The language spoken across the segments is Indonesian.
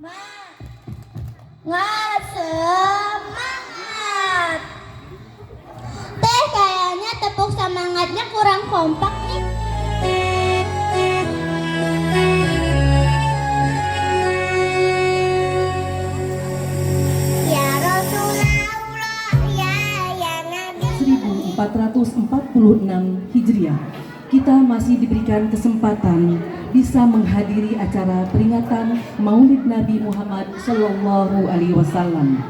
Nggak semangat. Teh kayaknya tepuk semangatnya kurang kompak nih. Ya Rasulullah, ya Nabi. 1446 Hijriah, kita masih diberikan kesempatan bisa menghadiri acara peringatan Maulid Nabi Muhammad Sallallahu Alaihi Wasallam.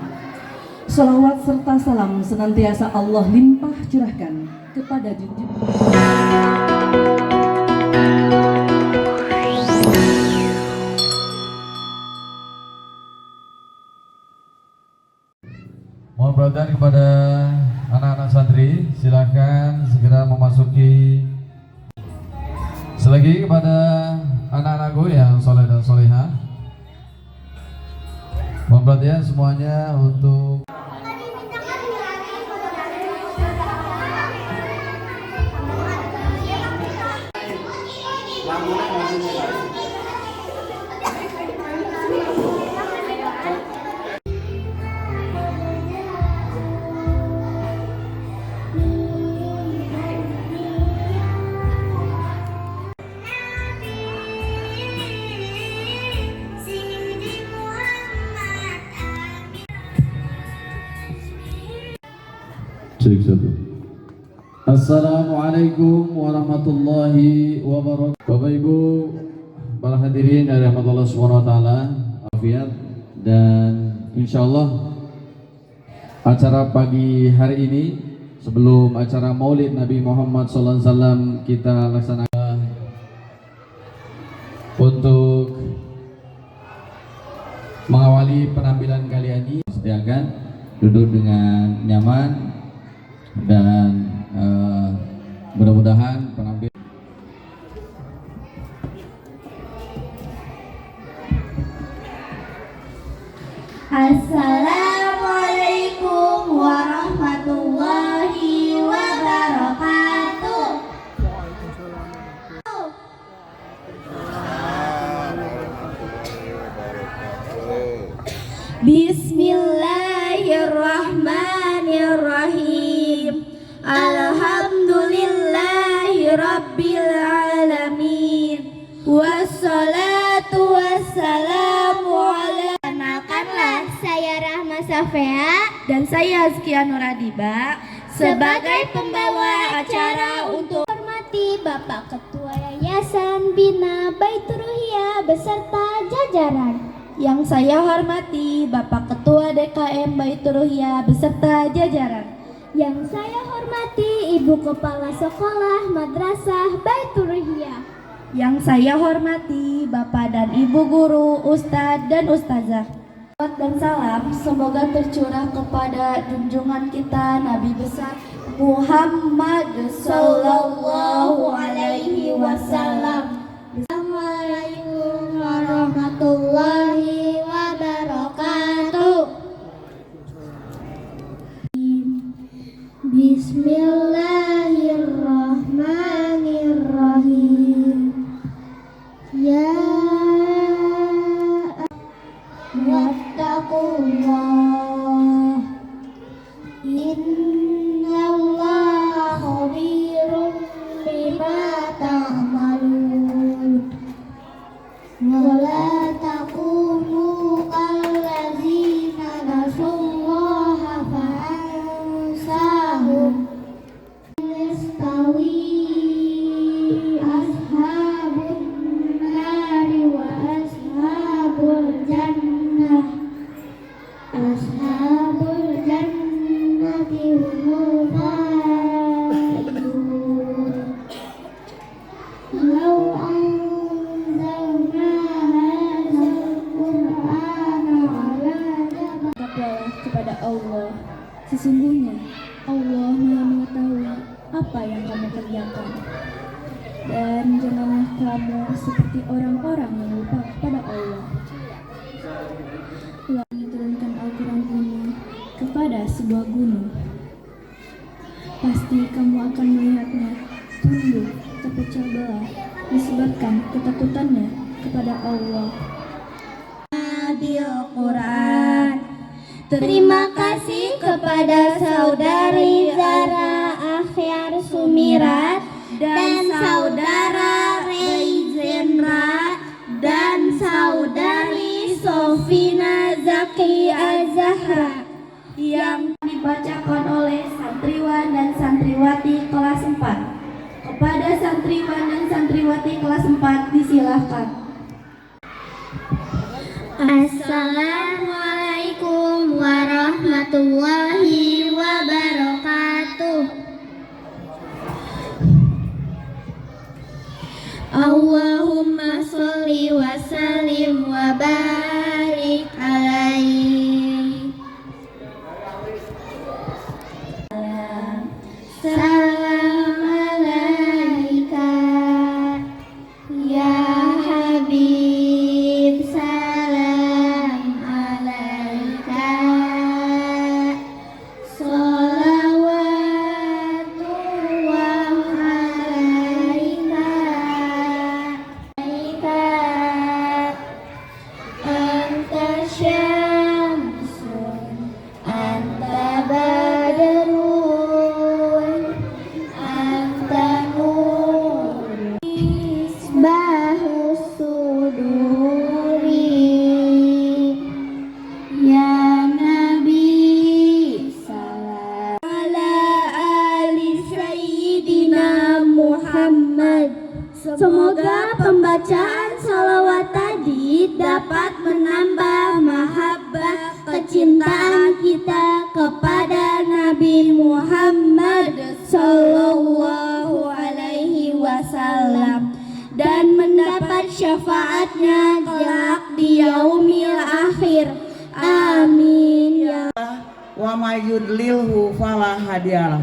Salawat serta salam senantiasa Allah limpah curahkan kepada junjungan. Mohon perhatian kepada anak-anak santri, silakan segera memasuki. Selagi kepada anak-anakku yang soleh dan soleha, mohon perhatian semuanya untuk Assalamualaikum warahmatullahi wabarakatuh. Bapak Ibu para hadirin dari Allah Subhanahu wa taala, afiat, dan insyaallah acara pagi hari ini sebelum acara Maulid Nabi Muhammad SAW kita laksanakan untuk mengawali penampilan kali ini. Sediakan duduk dengan nyaman dan mudah-mudahan penampilan Assalamualaikum warahmatullahi wabarakatuh. Bismillahirrahmanirrahim. Alhamdulillahi rabbil alamin. Wassalatu wassalamu ala. Kenalkanlah, saya Rahma Safea dan saya Azkia Nuradiba sebagai pembawa acara untuk hormati Bapak Ketua Yayasan Bina Baitur Ruhiyah beserta jajaran. Yang saya hormati Bapak Ketua DKM Baitur Ruhiyah beserta jajaran. Yang saya hormati Ibu Kepala Sekolah Madrasah Baitur Ruhiyah. Yang saya hormati Bapak dan Ibu Guru, Ustadz dan Ustazah. Dan salam semoga tercurah kepada junjungan kita Nabi besar Muhammad Sallallahu Alaihi Wasallam. Assalamualaikum warahmatullahi wabarakatuh. Bismillahirrahmanirrahim. Ya wattaqullah, innallaha khabirun bima ta'malun. Wala takunu kallazina nasullaha fa'ansahum. Yastawi ashabun nari wa ashabul jannah. Ashabul jannati humul faizun. Law kepada Allah, sesungguhnya Allah Maha mengetahui apa yang kamu kerjakan, dan janganlah kamu seperti orang-orang yang lupa kepada Allah. Allah menurunkan Al-Quran ini kepada sebuah gunung. Pasti kamu akan melihatnya tunduk terpecah belah disebabkan ketakutannya kepada Allah. bil Quran. Terima kasih kepada saudari Zara Akhyar Sumirat dan saudara Reizenra dan saudari Sofina Zaki Azahra yang dibacakan oleh santriwan dan santriwati kelas 4. Kepada santriwan dan santriwati kelas 4 disilahkan. Assalamualaikum warahmatullahi wabarakatuh. Allahumma sholli wa sallim wa barik alaihi. Salam alaika ya Habib, salam alaika, sholawatullah alaika, anta syamsun, anta badrun, anta nur, misbahus suduri, ya Nabi salam ala ali Sayyidina Muhammad. Semoga pembacaan salawat tadi dapat menambah mahabbah kecintaan kita kepada Nabi Muhammad Sallallahu Alaihi Wasallam dan mendapat syafaatnya kelak di yaumil akhir. Amin ya. Wa may yudlilhu fala hadiyalah.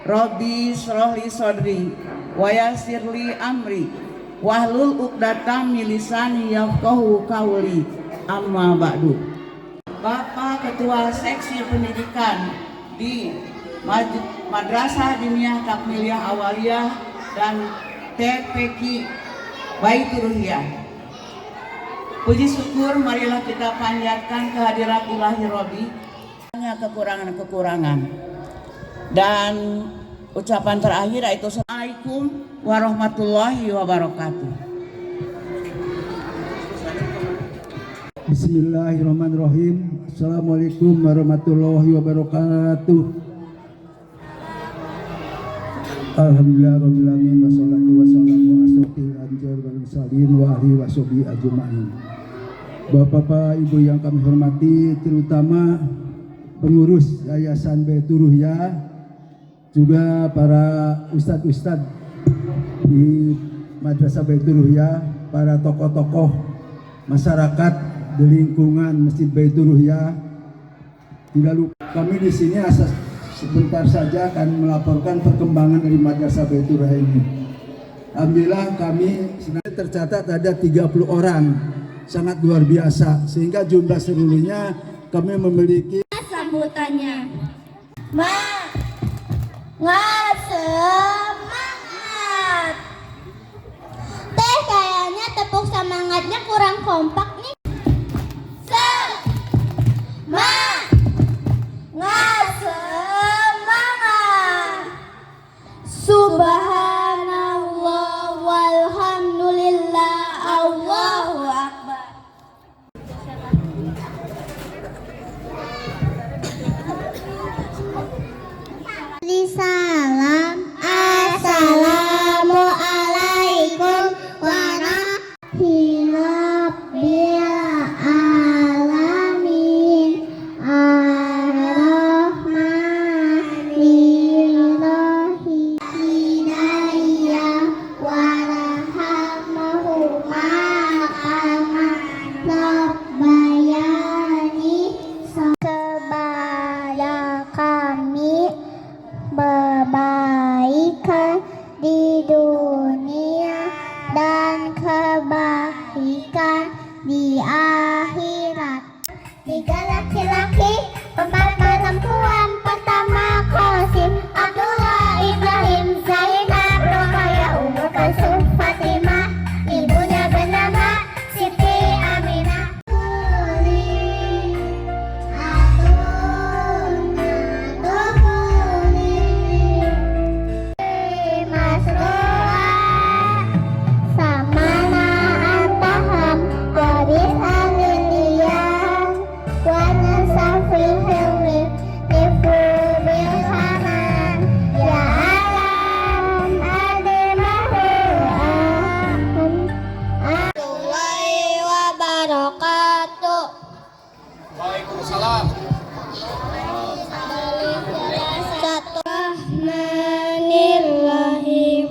Rabbi shrah li sadri wa yassir li amri wahlul 'uqdatam min lisani yafqahu qawli. Amma ba'du. Bapak Ketua Seksi Pendidikan di Madrasah Diniyah Takmiliyah Awaliyah dan TPQ Baitur Ruhiyah. Puji syukur marilah kita panjatkan kehadirat ilahi Rabbi, kekurangan-kekurangan. Dan ucapan terakhir yaitu Assalamualaikum warahmatullahi wabarakatuh. Bismillahirrahmanirrahim. Assalamualaikum warahmatullahi wabarakatuh. Alhamdulillahirabbil alamin wassalatu wassalamu ala asyrofil anbiya'i wal mursalin wa alihi washabihi ajmain. Bapak-bapak, Ibu yang kami hormati, terutama pengurus Yayasan Baitur Ruhiyah, juga para ustadz-ustadz di Madrasah Baitur Ruhiyah, para tokoh-tokoh masyarakat di lingkungan Masjid Baitur Ruhiyah. Tidak lupa kami di sini sebentar saja akan melaporkan perkembangan dari Madrasah Baitur Ruhiyah ini. Alhamdulillah kami sebenarnya tercatat ada 30 orang, sangat luar biasa, sehingga jumlah seluruhnya kami memiliki. Sambutannya, nggak semangat. Teh kayaknya tepuk semangatnya kurang kompak nih. Nggak semangat. Subhanallah walhamdulillah Allahu Akbar. Salam. Assalamualaikum warahmatullahi wabarakatuh. Bismillahirrahmanirrahim.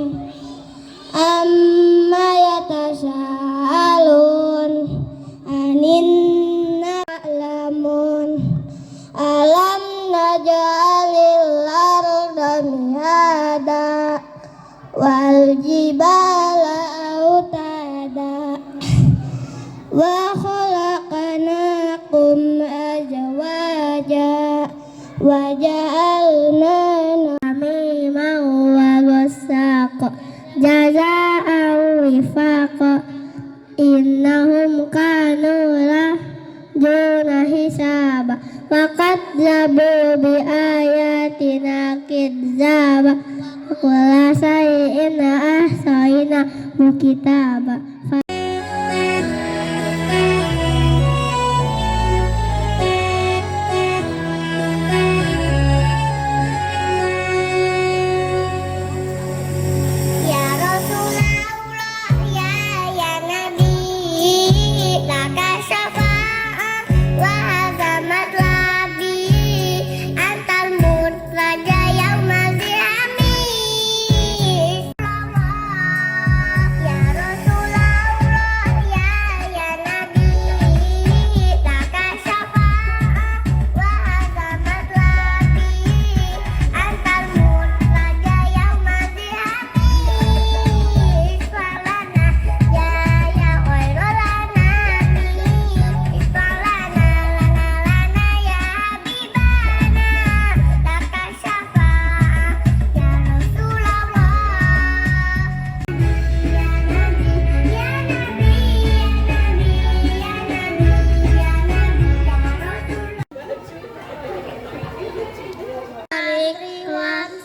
Amma yatasaalun anin na'lamun alam naj'alil arda mihada wal jibala autada wa khalaqnakum azwaja wa ja'alna namiman wa wasaqa jazaa'an wifaqa innahum kanu juna hisaba fakadzabu bi ayatina kidzaba kulla shay'in ahsaynahu kitaba.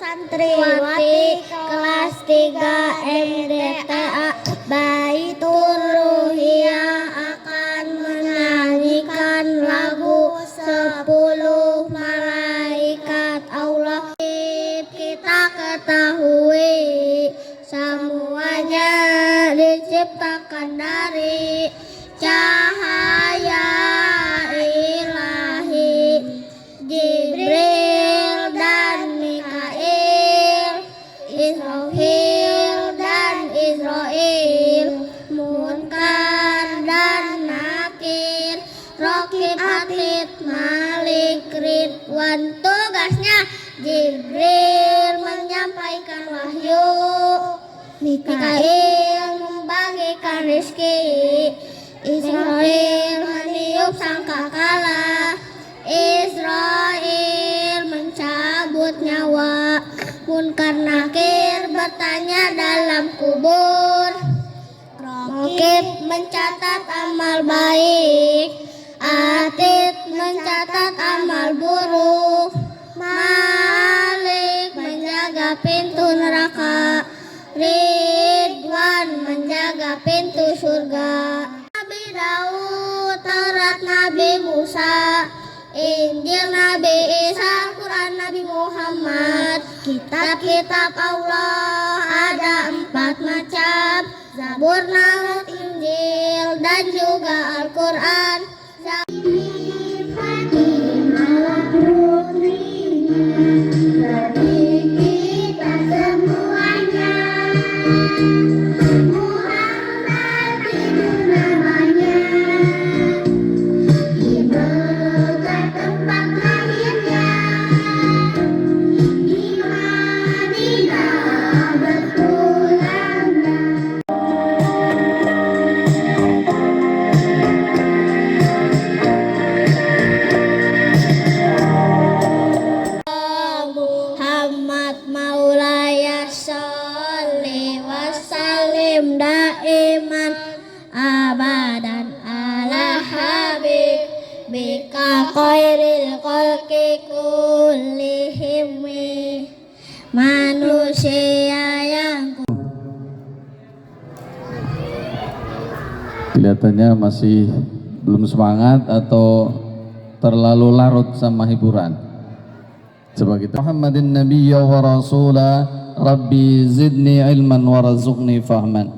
Santriwati kelas 3 MDTA Baitur Ruhiyah akan menyanyikan lagu 10 malaikat Allah. Kita ketahui semuanya diciptakan dari cahaya ilahi. Jibril dan Mikail, Israfil dan Israil, Munkar dan Nakir, Raqib Atid Malik Ridwan. Tugasnya Jibril menyampaikan wahyu, Mikail membagikan rezeki, Israfil meniup sangkakala, Israel mencabut nyawa, Munkar Nakir bertanya dalam kubur, Raqib mencatat amal baik, Atid mencatat amal buruk, Malik menjaga pintu neraka, Ridwan menjaga pintu surga. Nabi Daud, Taurat Nabi Musa, Injil Nabi Isa, Al-Quran Nabi Muhammad. Kitab-kitab Allah ada 4 macam, Zabur, Naut, Injil, dan juga Al-Quran. Kita semuanya Muhammad itu namanya. Tempat lahirnya di Madinah berpulangnya. Muhammad maulaya sholli wasallim daiman abadan ala habib bika khairil khalqi kullihim. Manusia yang Kelihatannya masih belum semangat atau terlalu larut sama hiburan. Coba kita Muhammadin nabiyya wa rasula rabbi zidni ilman wa razuqni fahman.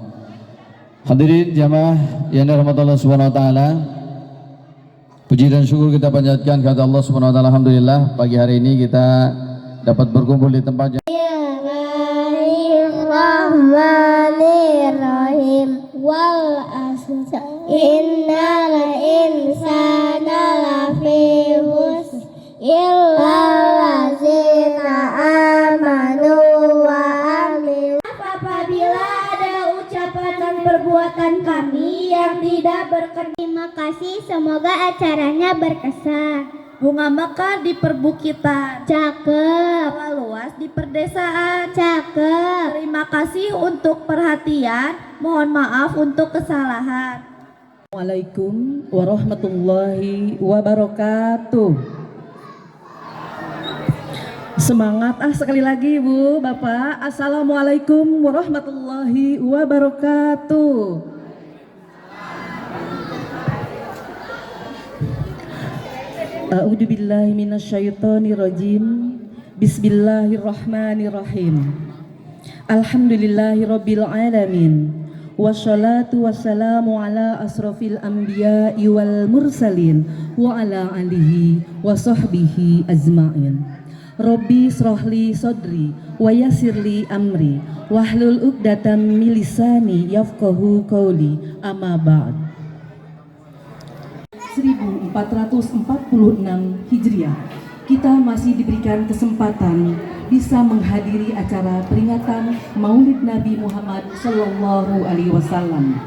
Hadirin jamaah yang dirahmati Allah Subhanahu wa taala, Puji dan syukur kita panjatkan kepada Allah Subhanahu wa taala. Alhamdulillah pagi hari ini kita dapat berkumpul di tempat yang Bismillahirrahmanirrahim. Wal asr innal insana lafi khusr illa allazina amanu wa amilu. Apabila ada ucapan dan perbuatan kami yang tidak berkenan. Terima kasih, semoga acaranya berkesan. Bunga mekar di perbukitan, Cakep, sawah luas di perdesaan. cakep. Terima kasih untuk perhatian, mohon maaf untuk kesalahan. Assalamualaikum warahmatullahi wabarakatuh. Semangat sekali lagi Ibu, Bapak. Assalamualaikum warahmatullahi wabarakatuh. A'udzubillahi minasyaitonirrajim. Bismillahirrahmanirrahim. Alhamdulillahirabbil alamin. Wassalatu wassalamu ala asrofil anbiya'i wal mursalin wa ala alihi wa sahbihi ajma'in. Rabbi srohli sodri wa yassirli amri wahlul uqdatam min lisani yafqahu qawli, amma ba'd. 1446 Hijriah, kita masih diberikan kesempatan bisa menghadiri acara peringatan Maulid Nabi Muhammad Sallallahu Alaihi Wasallam.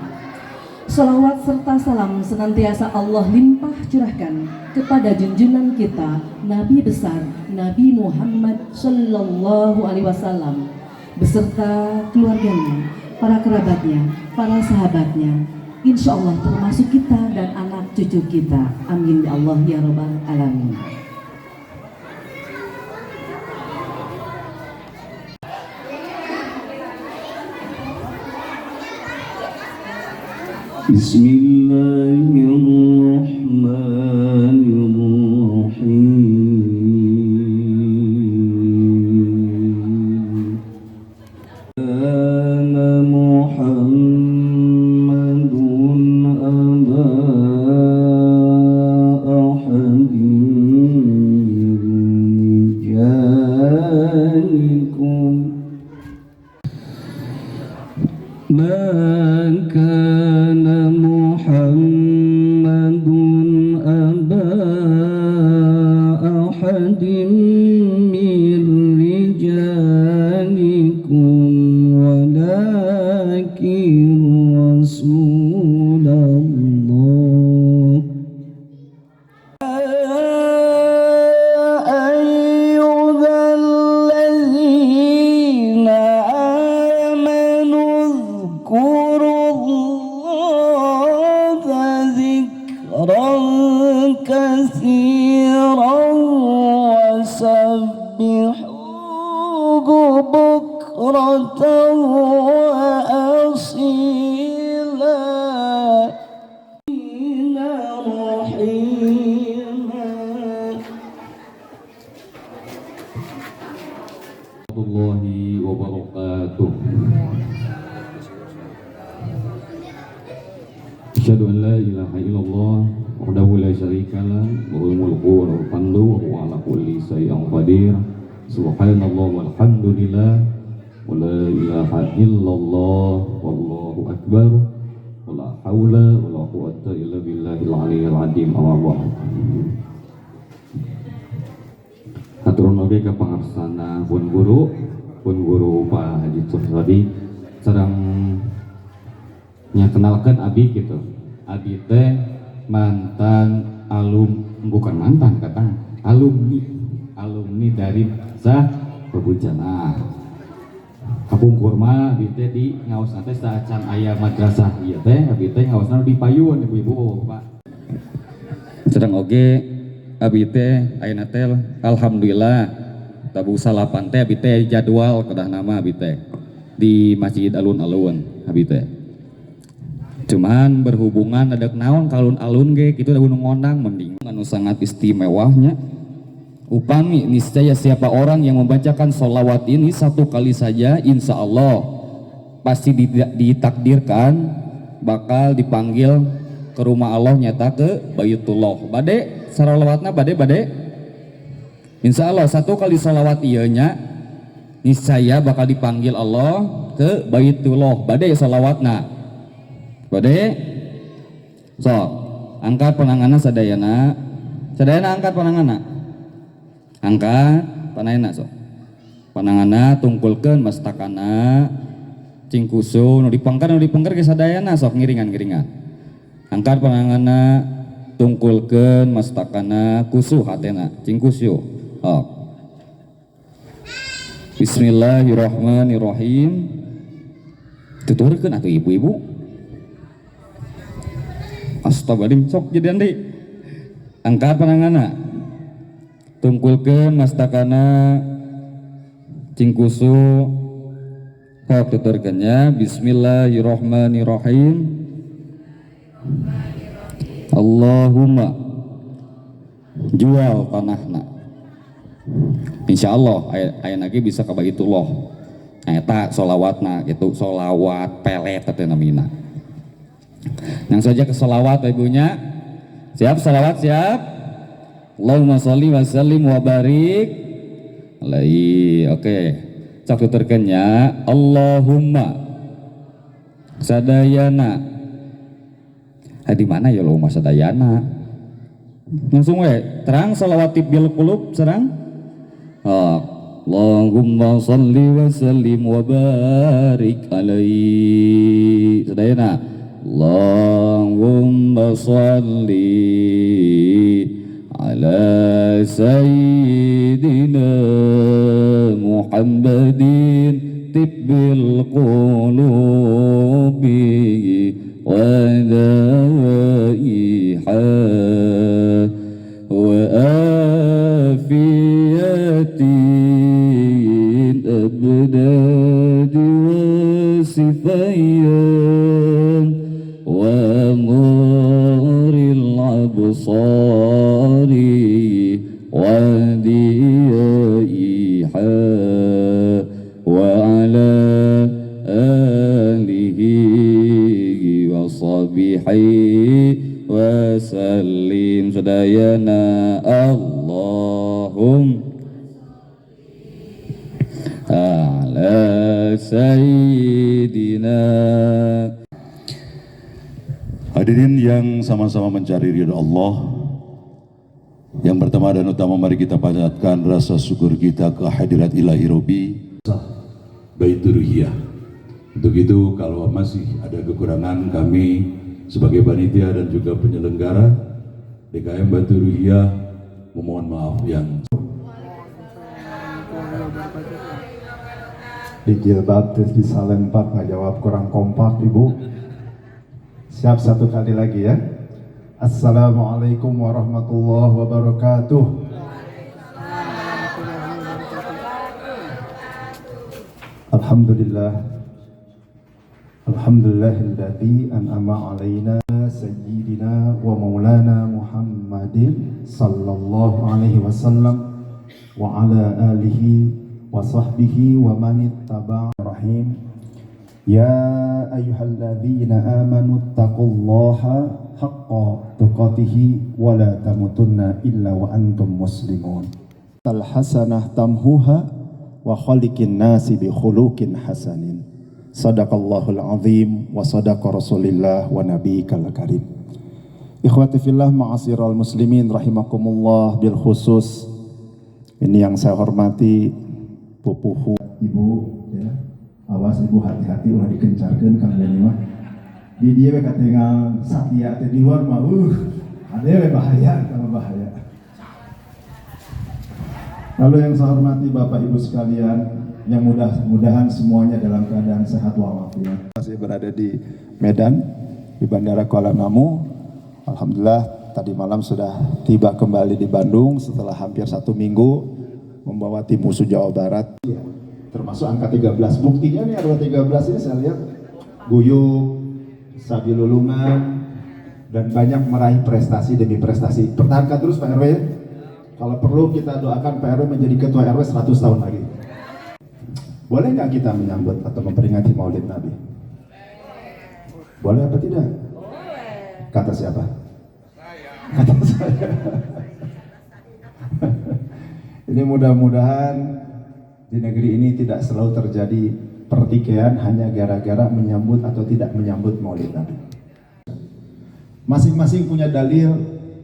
Salawat serta salam senantiasa Allah limpah curahkan kepada junjungan kita Nabi besar Nabi Muhammad Sallallahu Alaihi Wasallam beserta keluarganya, para kerabatnya, para sahabatnya, insya Allah termasuk kita dan anak cucu kita. Amin ya Allah ya Rabbal Alamin. Bismillahirrahmanirrahim. Kana Muhammadun aba ahadin min rijalikum ma kana Muhammadun aba ahadin min rijalikum walakin Rasulullah. Ayyuhallazina amanu dhkurullaha dzikran katsiran wasabbihuhu bukratan wa asila. warahmatullahi wabarakatuh. Asyhadu an la ilaha illallah wahdahu la syarikalah lahul mulku wa lahul hamdu wa huwa ala kulli syai'in qadir. Subhanallah walhamdulillah wa la ilaha illallah wallahu akbar wa la haula wa la quwwata illa billahil aliyyil azim. Amma ba'd. Haturun oge ka pangarsana pun guru Pak Haji Tursadi sareng nya kenalkan abi gitu. Abi teh mantan bukan mantan kata alumni dari Pebujana. Kapungkur mah abi teh di ngaosna teh saacan aya madrasah ieu teh abi teh ngaosna di payun ibu-ibu Pak. Sedang oge abi teh ayeuna teh alhamdulillah tabu salapan teh abi teh jadwal kedah nama abi teh di Masjid Alun-Alun abi teh. Cuman berhubungan ada naon kalun-alun ge kitu da gunung ngondang mending anu sangat istimewanya. Upami niscaya siapa orang yang membacakan sholawat ini satu kali saja, insya Allah pasti ditakdirkan bakal dipanggil ke rumah Allah nyata ke Baitullah. Bade salawatna bade insya Allah 1 kali salawat ieu nya niscaya bakal dipanggil Allah ke Baitullah. Bade salawatna. Bade. Sok angkat pananganna sadayana. Sadayana angkat pananganna. Angkat pananganna sok. Pananganna tungkulkeun mastakana cingkusu nu dipengker ge sadayana sok ngiringan. Angkat pananganna tungkulkeun mastakana kusu hatena cingkusu. Oh. Bismillahirrahmanirrahim. Tuturkeun atuh ibu-ibu. Astagfirullahaladzim sok jadi andi. Angkat pananganna tungkulkeun mastakana cingkusu. Hak tuturkeunnya Bismillahirrahmanirrahim. Allahumma jual tanahna. Insyaallah aya lagi bisa ka Baitullah. Eta sholawatna gitu, sholawat pelet teh namina. Yang saja ke sholawat ibunya. Siap sholawat siap. Allahumma sholli wa sallim wa barik alaihi. Oke. Cak tuturkeunnya Allahumma sadayana. Di mana ya Allahumma sadayana? Langsung we terang sholawat bil qulub serang. Allahumma sholli wa sallim wa barik alaihi. Sadayana Allahumma sholli ala sayyidina Muhammadin tibbil qulubi wa dawaiha wa afiyatin abdadi wa sifayan wa nuril absari wa diyaiha wa ala alihi wa sahbihi wa sallim. Sadayana Allahum ala sayyidina. Hadirin yang sama-sama mencari ridha Allah, yang pertama dan utama mari kita panjatkan rasa syukur kita ke hadirat ilahi Robi Baitur Ruhiyah. Untuk itu kalau masih ada kekurangan, kami sebagai panitia dan juga penyelenggara DKM Baitur Ruhiyah memohon maaf yang di jilbab terus disalempak nggak jawab kurang kompak ibu. Siap satu kali lagi ya. Assalamualaikum warahmatullahi wabarakatuh. Alhamdulillah. Alhamdulillahilladzi an'ama alaina sayyidina wa maulana Muhammadin sallallahu alaihi wasallam wa ala alihi wa sahbihi wa man ittaba'a rahim. Ya ayyuhalladzina amanu taqullaha haqqa tuqatihi wa la tamutunna illa wa antum muslimun. Al hasanah tamhuha wa khaliqin nasi bi khuluqin hasanin. Sadaqallahul azim wa sadaqa rasulillah wa nabiyikal karim. Ikhwati fillah ma'asyiral muslimin rahimakumullah, bil khusus ini yang saya hormati pupuhu ibu ya. Awas ibu hati-hati ulah dikencarkeun kang ini mah. Di dia we katingal sakia teh di luar mah ada we bahaya sama bahaya. Lalu yang saya hormati Bapak Ibu sekalian, yang mudah-mudahan semuanya dalam keadaan sehat walafiat. Masih berada di Medan, di Bandara Kuala Namu. Alhamdulillah tadi malam sudah tiba kembali di Bandung setelah hampir 1 minggu membawa tim musuh Jawa Barat. Termasuk angka 13. Buktinya nih ada 13 ini saya lihat guyup, sabi lulungan, dan banyak meraih prestasi demi prestasi. Pertahankan terus Pak RW ya. Kalau perlu kita doakan Pak RW menjadi ketua RW 100 tahun lagi. Boleh nggak kita menyambut atau memperingati Maulid Nabi? Boleh apa tidak? Kata siapa? Kata saya. Ini mudah-mudahan di negeri ini tidak selalu terjadi pertikaian hanya gara-gara menyambut atau tidak menyambut Maulid Nabi. Masing-masing punya dalil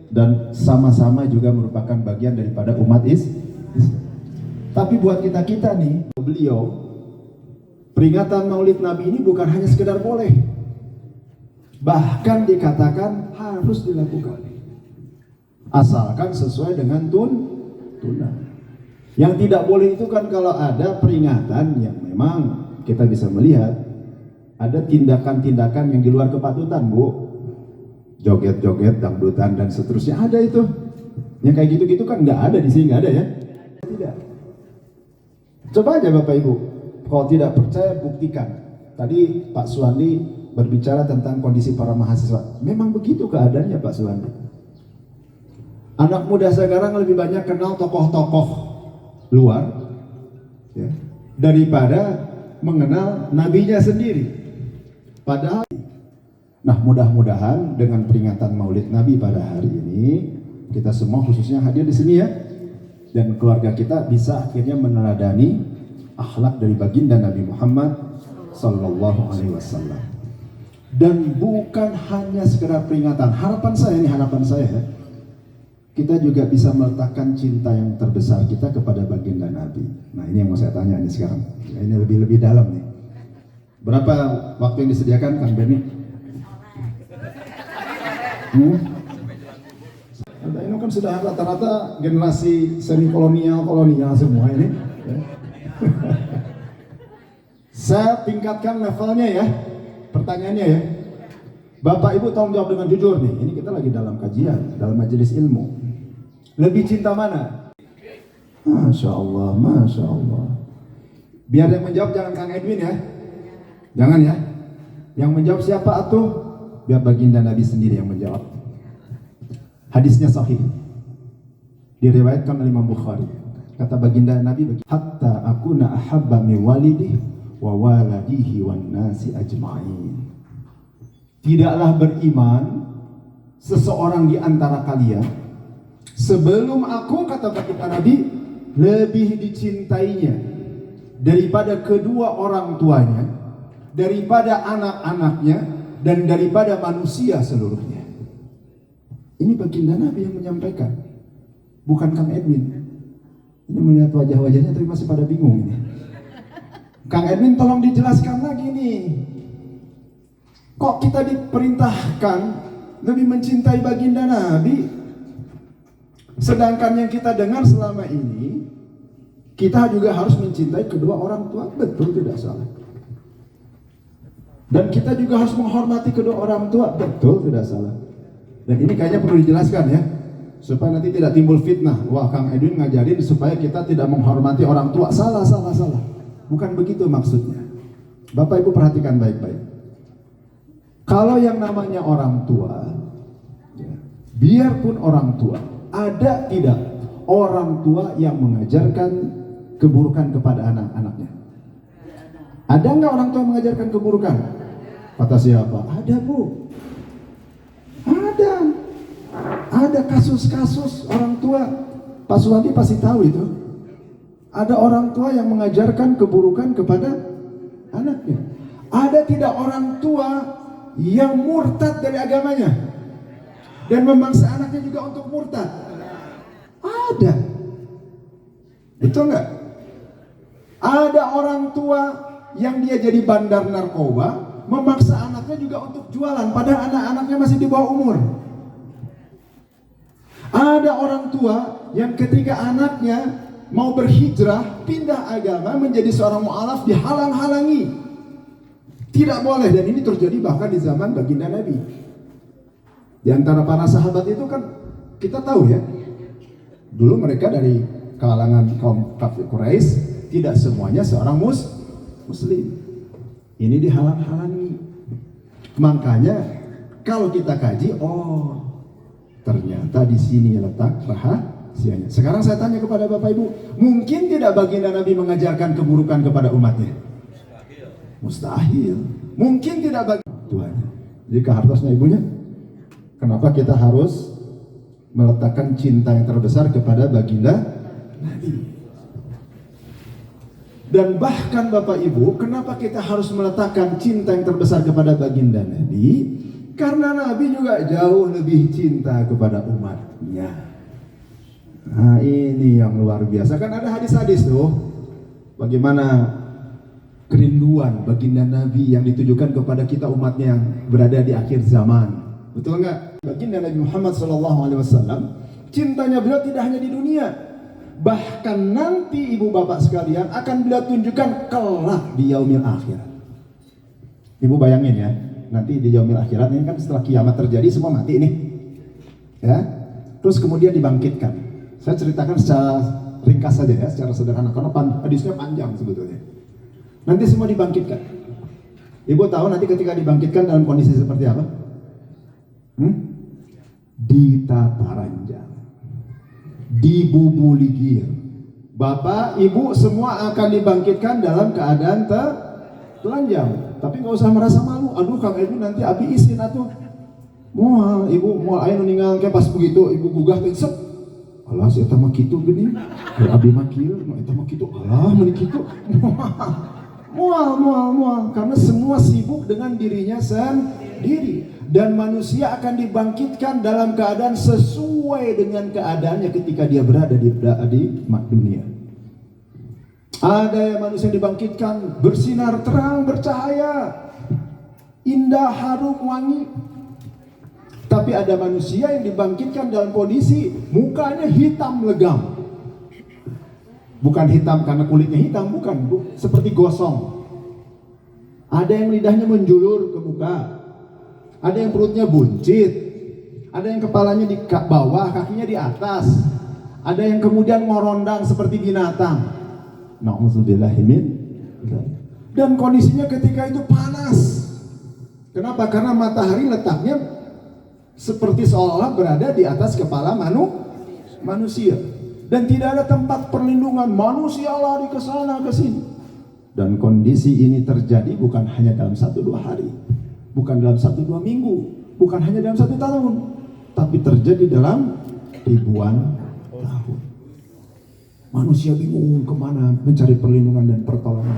dan sama-sama juga merupakan bagian daripada umat Islam. Tapi buat kita-kita nih, beliau, peringatan Maulid Nabi ini bukan hanya sekedar boleh, bahkan dikatakan harus dilakukan, asalkan sesuai dengan tuntunan. Yang tidak boleh itu kan kalau ada peringatan yang memang kita bisa melihat ada tindakan-tindakan yang di luar kepatutan, Bu. Joget-joget, dangdutan dan seterusnya ada itu. Yang kayak gitu-gitu kan nggak ada di sini, nggak ada ya? Tidak. Coba aja Bapak Ibu, kalau tidak percaya buktikan. Tadi Pak Suwandi berbicara tentang kondisi para mahasiswa. Memang begitu keadaannya Pak Suwandi. Anak muda sekarang lebih banyak kenal tokoh-tokoh luar ya, daripada mengenal nabinya sendiri. Padahal, nah mudah-mudahan dengan peringatan Maulid Nabi pada hari ini, kita semua khususnya hadir di sini ya, dan keluarga kita bisa akhirnya meneladani akhlak dari baginda Nabi Muhammad Sallallahu Alaihi Wasallam. Dan bukan hanya sekedar peringatan. Harapan saya ya, kita juga bisa meletakkan cinta yang terbesar kita kepada baginda Nabi. Nah ini yang mau saya tanya ini sekarang. Ini lebih dalam nih. Berapa waktu yang disediakan Kang Benny? Ini kan sudah rata-rata generasi semi kolonial semua ini. Ya. Saya tingkatkan levelnya ya. Pertanyaannya ya, Bapak Ibu tolong jawab dengan jujur nih. Ini kita lagi dalam kajian, dalam majelis ilmu. Lebih cinta mana? Masya Allah, Masya Allah. Biar yang menjawab jangan Kang Edwin ya. Jangan ya. Yang menjawab siapa atuh? Biar baginda Nabi sendiri yang menjawab. Hadisnya sahih. Diriwayatkan oleh Imam Bukhari. Kata baginda Nabi, hatta akuna ahabba min walidih wa waladihi wan nasi ajma'in. Tidaklah beriman seseorang di antara kalian sebelum aku, kata baginda Nabi, lebih dicintainya daripada kedua orang tuanya, daripada anak-anaknya, dan daripada manusia seluruhnya. Ini baginda Nabi yang menyampaikan, bukan Kang Edwin. Ini melihat wajah-wajahnya tapi masih pada bingung ini. Kang Edwin tolong dijelaskan lagi nih. Kok kita diperintahkan lebih mencintai baginda Nabi, sedangkan yang kita dengar selama ini kita juga harus mencintai kedua orang tua. Betul, tidak salah. Dan kita juga harus menghormati kedua orang tua. Betul, tidak salah. Dan ini kayaknya perlu dijelaskan ya, supaya nanti tidak timbul fitnah. Wah, Kang Edwin ngajarin supaya kita tidak menghormati orang tua. Salah. Bukan begitu maksudnya. Bapak Ibu perhatikan baik-baik. Kalau yang namanya orang tua, ya, biarpun orang tua, ada tidak orang tua yang mengajarkan keburukan kepada anak-anaknya? Ada nggak orang tua mengajarkan keburukan? Kata siapa? Ada, Bu. Ada kasus-kasus orang tua. Pak Suwandi pasti tahu itu. Ada orang tua yang mengajarkan keburukan kepada anaknya. Ada tidak orang tua yang murtad dari agamanya dan memaksa anaknya juga untuk murtad? Ada. Betul nggak? Ada orang tua yang dia jadi bandar narkoba, memaksa anaknya juga untuk jualan, padahal anak-anaknya masih di bawah umur. Ada orang tua yang ketika anaknya mau berhijrah, pindah agama menjadi seorang mu'alaf, dihalang-halangi. Tidak boleh, dan ini terjadi bahkan di zaman baginda Nabi. Di antara para sahabat itu kan kita tahu ya, dulu mereka dari kalangan kaum kafir Quraisy, tidak semuanya seorang muslim. Ini dihalang-halangi. Makanya kalau kita kaji, oh ternyata di sini letak rahasianya. Sekarang saya tanya kepada Bapak Ibu, mungkin tidak baginda Nabi mengajarkan keburukan kepada umatnya? Mustahil. Mungkin tidak bagi Tuhan. Jika hartosnya ibunya, Kenapa kita harus meletakkan cinta yang terbesar kepada baginda Nabi? Dan bahkan Bapak Ibu, kenapa kita harus meletakkan cinta yang terbesar kepada baginda Nabi? Karena Nabi juga jauh lebih cinta kepada umatnya. Nah, ini yang luar biasa. Kan ada hadis-hadis tuh, bagaimana kerinduan baginda Nabi yang ditujukan kepada kita umatnya yang berada di akhir zaman. Betul nggak? Baginda Nabi Muhammad SAW, cintanya beliau tidak hanya di dunia, bahkan nanti ibu bapak sekalian akan beliau tunjukkan kelak di yaumil akhirat. Ibu bayangin ya, nanti di yaumil akhirat ini kan setelah kiamat terjadi semua mati nih, ya. Terus kemudian dibangkitkan. Saya ceritakan secara ringkas saja ya, secara sederhana karena hadisnya panjang sebetulnya. Nanti semua dibangkitkan. Ibu tahu nanti ketika dibangkitkan dalam kondisi seperti apa? Ditata ranjang, dibubuligir. Bapak, ibu semua akan dibangkitkan dalam keadaan telanjang. Tapi nggak usah merasa malu. Aduh, Kang Ibu nanti abi isin atuh. Moal, ibu moal aya nu ninggal ke pas begitu ibu gugah teh sep. Alah, si eta mah kitu geuning. Keur abi mah kieu, eta mah kitu. Alah, meni kitu. Mual. Karena semua sibuk dengan dirinya sendiri. Dan manusia akan dibangkitkan dalam keadaan sesuai dengan keadaannya ketika dia berada di dunia. Ada yang manusia dibangkitkan bersinar terang, bercahaya, indah, harum, wangi. Tapi ada manusia yang dibangkitkan dalam kondisi mukanya hitam legam. Bukan hitam karena kulitnya hitam, bukan, seperti gosong. Ada yang lidahnya menjulur ke muka, ada yang perutnya buncit, ada yang kepalanya di bawah, kakinya di atas, ada yang kemudian ngorondang seperti binatang. Na'udzubillahimin. Dan kondisinya ketika itu panas. Kenapa? Karena matahari letaknya seperti seolah-olah berada di atas kepala manusia. Dan tidak ada tempat perlindungan, manusia lari ke sana ke sini. Dan kondisi ini terjadi bukan hanya dalam 1-2 hari, bukan dalam 1-2 minggu, bukan hanya dalam 1 tahun, tapi terjadi dalam ribuan tahun. Manusia bingung kemana mencari perlindungan dan pertolongan.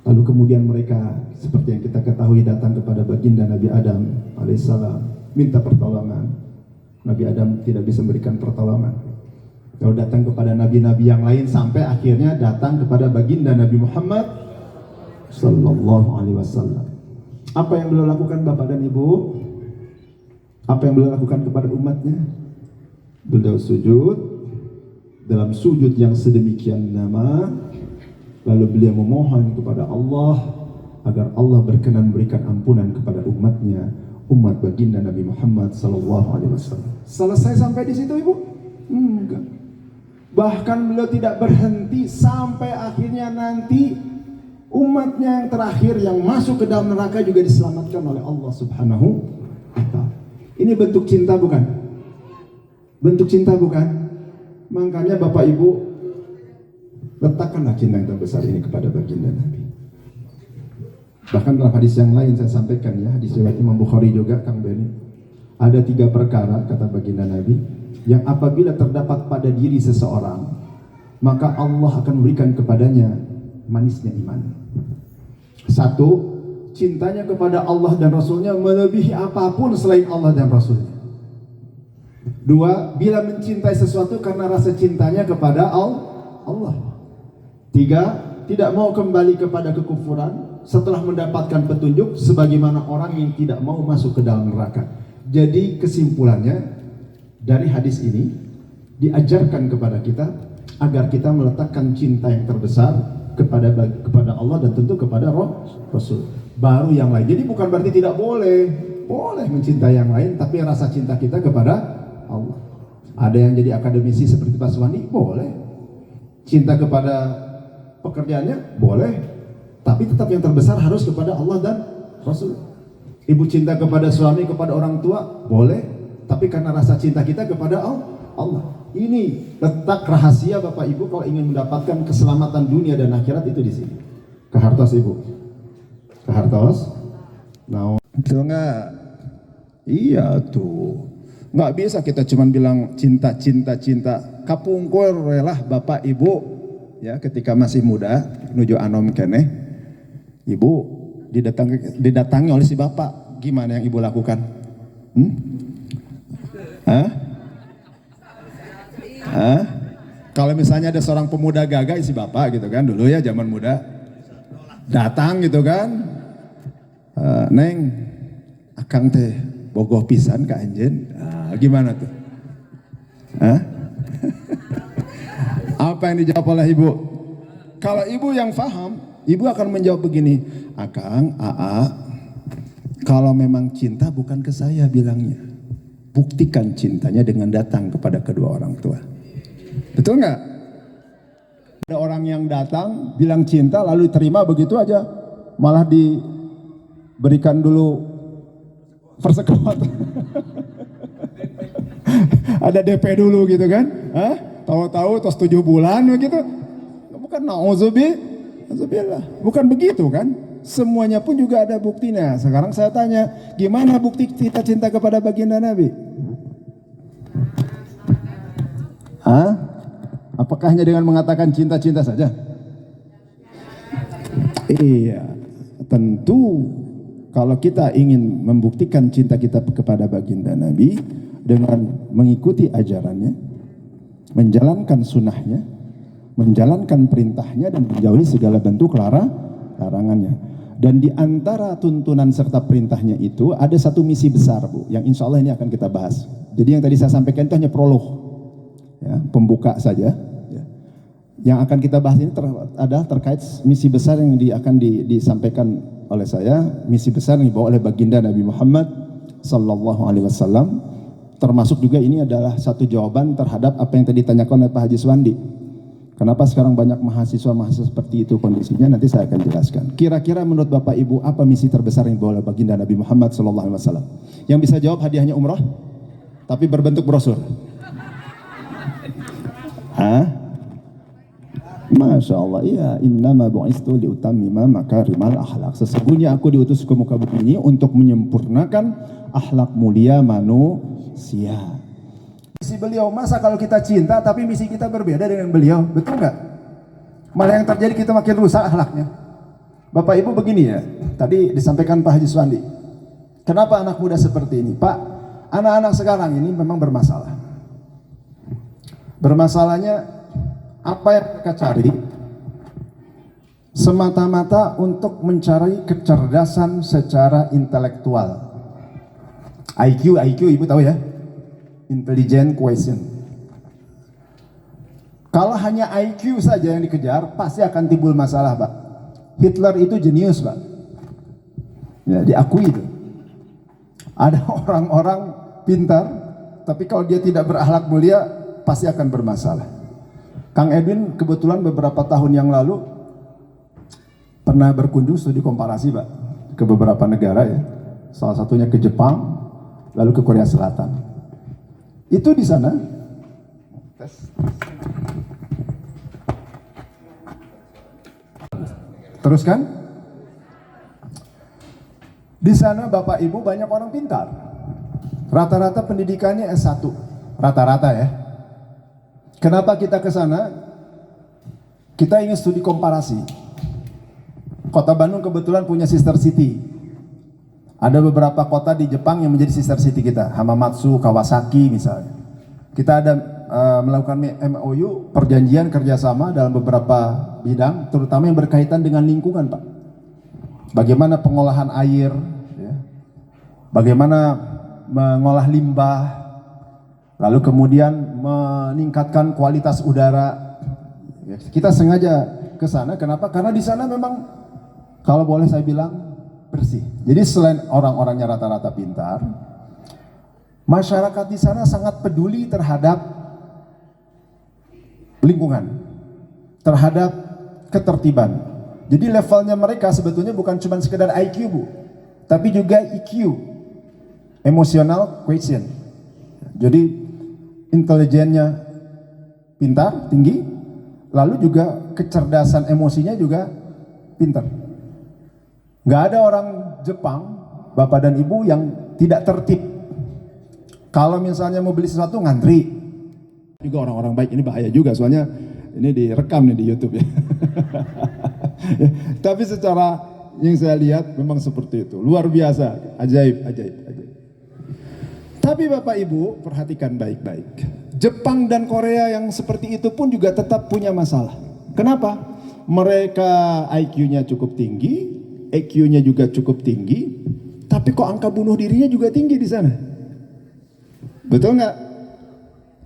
Lalu kemudian mereka seperti yang kita ketahui datang kepada baginda Nabi Adam alaihissalam, minta pertolongan. Nabi Adam tidak bisa memberikan pertolongan. Lalu datang kepada nabi-nabi yang lain sampai akhirnya datang kepada baginda Nabi Muhammad sallallahu alaihi wasallam. Apa yang beliau lakukan Bapak dan Ibu? Apa yang beliau lakukan kepada umatnya? Beliau sujud dalam sujud yang sedemikian lama, lalu beliau memohon kepada Allah agar Allah berkenan memberikan ampunan kepada umatnya, umat baginda Nabi Muhammad sallallahu alaihi wasallam. Selesai sampai di situ Ibu? Enggak. Bahkan beliau tidak berhenti sampai akhirnya nanti umatnya yang terakhir yang masuk ke dalam neraka juga diselamatkan oleh Allah Subhanahu wa ta'ala. Ini bentuk cinta bukan? Bentuk cinta bukan? Makanya Bapak Ibu, letakkanlah cinta yang terbesar ini kepada baginda Nabi. Bahkan dalam hadis yang lain saya sampaikan ya, hadis riwayat Imam Bukhari juga, Kang Beni. Ada 3 perkara kata baginda Nabi yang apabila terdapat pada diri seseorang, maka Allah akan memberikan kepadanya manisnya iman. 1, cintanya kepada Allah dan Rasulnya melebihi apapun selain Allah dan Rasulnya. 2, bila mencintai sesuatu karena rasa cintanya kepada Allah. 3, tidak mau kembali kepada kekufuran setelah mendapatkan petunjuk sebagaimana orang yang tidak mau masuk ke dalam neraka. Jadi kesimpulannya dari hadis ini diajarkan kepada kita agar kita meletakkan cinta yang terbesar kepada Allah dan tentu kepada Rasul. Baru yang lain. Jadi bukan berarti tidak boleh mencintai yang lain, tapi rasa cinta kita kepada Allah. Ada yang jadi akademisi seperti Pak Suwandi, boleh. Cinta kepada pekerjaannya, boleh. Tapi tetap yang terbesar harus kepada Allah dan Rasul. Ibu cinta kepada suami, kepada orang tua, boleh. Tapi karena rasa cinta kita kepada Allah. Ini letak rahasia Bapak Ibu kalau ingin mendapatkan keselamatan dunia dan akhirat itu di sini. Kehartos Ibu. Kehartos. Nah, itu enggak Iya tuh. Nggak bisa kita cuma bilang cinta, cinta, cinta. Kapungkur lah bapak ibu ya ketika masih muda nuju anom keneh. Ibu didatangi oleh si bapak. Gimana yang ibu lakukan? Kalau misalnya ada seorang pemuda gagah isi bapak gitu kan dulu ya zaman muda datang gitu kan, Neng, akang teh bogoh pisan ka anjeun. Gimana tuh? Apa yang dijawab oleh ibu? Kalau ibu yang paham, ibu akan menjawab begini, Akang, Aa, kalau memang cinta bukan ke saya bilangnya, buktikan cintanya dengan datang kepada kedua orang tua. Betul nggak? Ada orang yang datang bilang cinta lalu terima begitu aja, malah diberikan dulu persekutuan. Ada DP dulu gitu kan? Tahu-tahu terus 7 bulan begitu. Bukan nauzubillah. Bukan begitu kan? Semuanya pun juga ada buktinya. Sekarang saya tanya, gimana bukti kita cinta kepada baginda Nabi? Apakah hanya dengan mengatakan cinta-cinta saja? Iya, tentu kalau kita ingin membuktikan cinta kita kepada baginda Nabi dengan mengikuti ajarannya, menjalankan sunnahnya, menjalankan perintahnya dan menjauhi segala bentuk larangannya. Dan di antara tuntunan serta perintahnya itu ada satu misi besar, Bu, yang insya Allah ini akan kita bahas. Jadi yang tadi saya sampaikan itu hanya prolog, ya, pembuka saja. Ya. Yang akan kita bahas ini adalah terkait misi besar yang akan disampaikan oleh saya, misi besar yang dibawa oleh baginda Nabi Muhammad Sallallahu Alaihi Wasallam. Termasuk juga ini adalah satu jawaban terhadap apa yang tadi ditanyakan oleh Pak Haji Suwandi. Kenapa sekarang banyak mahasiswa-mahasiswa seperti itu kondisinya? Nanti saya akan jelaskan. Kira-kira menurut Bapak Ibu apa misi terbesar yang dibawa oleh baginda Nabi Muhammad Sallallahu Alaihi Wasallam? Yang bisa jawab hadiahnya umrah, tapi berbentuk brosur. Masya Allah, iya, innama bu'istu liutammima makarimal akhlak. Sesungguhnya aku diutus ke muka bumi ini untuk menyempurnakan akhlak mulia manusia. Misi beliau, masa kalau kita cinta tapi misi kita berbeda dengan beliau, betul nggak? Malah yang terjadi kita makin rusak akhlaknya. Bapak Ibu begini ya, tadi disampaikan Pak Haji Suwandi. Kenapa anak muda seperti ini? Pak, anak-anak sekarang ini memang bermasalah. Bermasalahnya apa yang mereka cari semata-mata untuk mencari kecerdasan secara intelektual. IQ Ibu tahu ya? Intelligent quotient. Kalau hanya IQ saja yang dikejar, pasti akan timbul masalah, Pak. Hitler itu jenius, Pak. Ya, diakui itu. Ada orang-orang pintar, tapi kalau dia tidak berakhlak mulia, pasti akan bermasalah. Kang Edwin kebetulan beberapa tahun yang lalu pernah berkunjung studi komparasi, Pak, ke beberapa negara ya. Salah satunya ke Jepang, lalu ke Korea Selatan. Itu di sana teruskan. Di sana Bapak Ibu banyak orang pintar. Rata-rata pendidikannya S1. Rata-rata ya. Kenapa kita ke sana? Kita ingin studi komparasi. Kota Bandung kebetulan punya sister city. Ada beberapa kota di Jepang yang menjadi sister city kita, Hamamatsu, Kawasaki misalnya. Kita ada melakukan MOU, perjanjian kerjasama dalam beberapa bidang, terutama yang berkaitan dengan lingkungan, Pak. Bagaimana pengolahan air, ya. Bagaimana mengolah limbah, lalu kemudian meningkatkan kualitas udara. Ya, kita sengaja ke sana, kenapa? Karena di sana memang, kalau boleh saya bilang, bersih. Jadi selain orang-orangnya rata-rata pintar, masyarakat di sana sangat peduli terhadap lingkungan, terhadap ketertiban. Jadi levelnya mereka sebetulnya bukan cuma sekedar IQ, Bu, tapi juga EQ, emotional quotient. Jadi intelijennya pintar, tinggi, lalu juga kecerdasan emosinya juga pintar. Nggak ada orang Jepang, Bapak dan Ibu, yang tidak tertib. Kalau misalnya mau beli sesuatu ngantri. Juga orang-orang baik ini bahaya juga, soalnya ini direkam nih di YouTube ya. Tapi secara yang saya lihat memang seperti itu. Luar biasa, ajaib. Tapi Bapak Ibu perhatikan baik-baik. Jepang dan Korea yang seperti itu pun juga tetap punya masalah. Kenapa? Mereka IQ-nya cukup tinggi, EQ-nya juga cukup tinggi, tapi kok angka bunuh dirinya juga tinggi di sana. Betul nggak?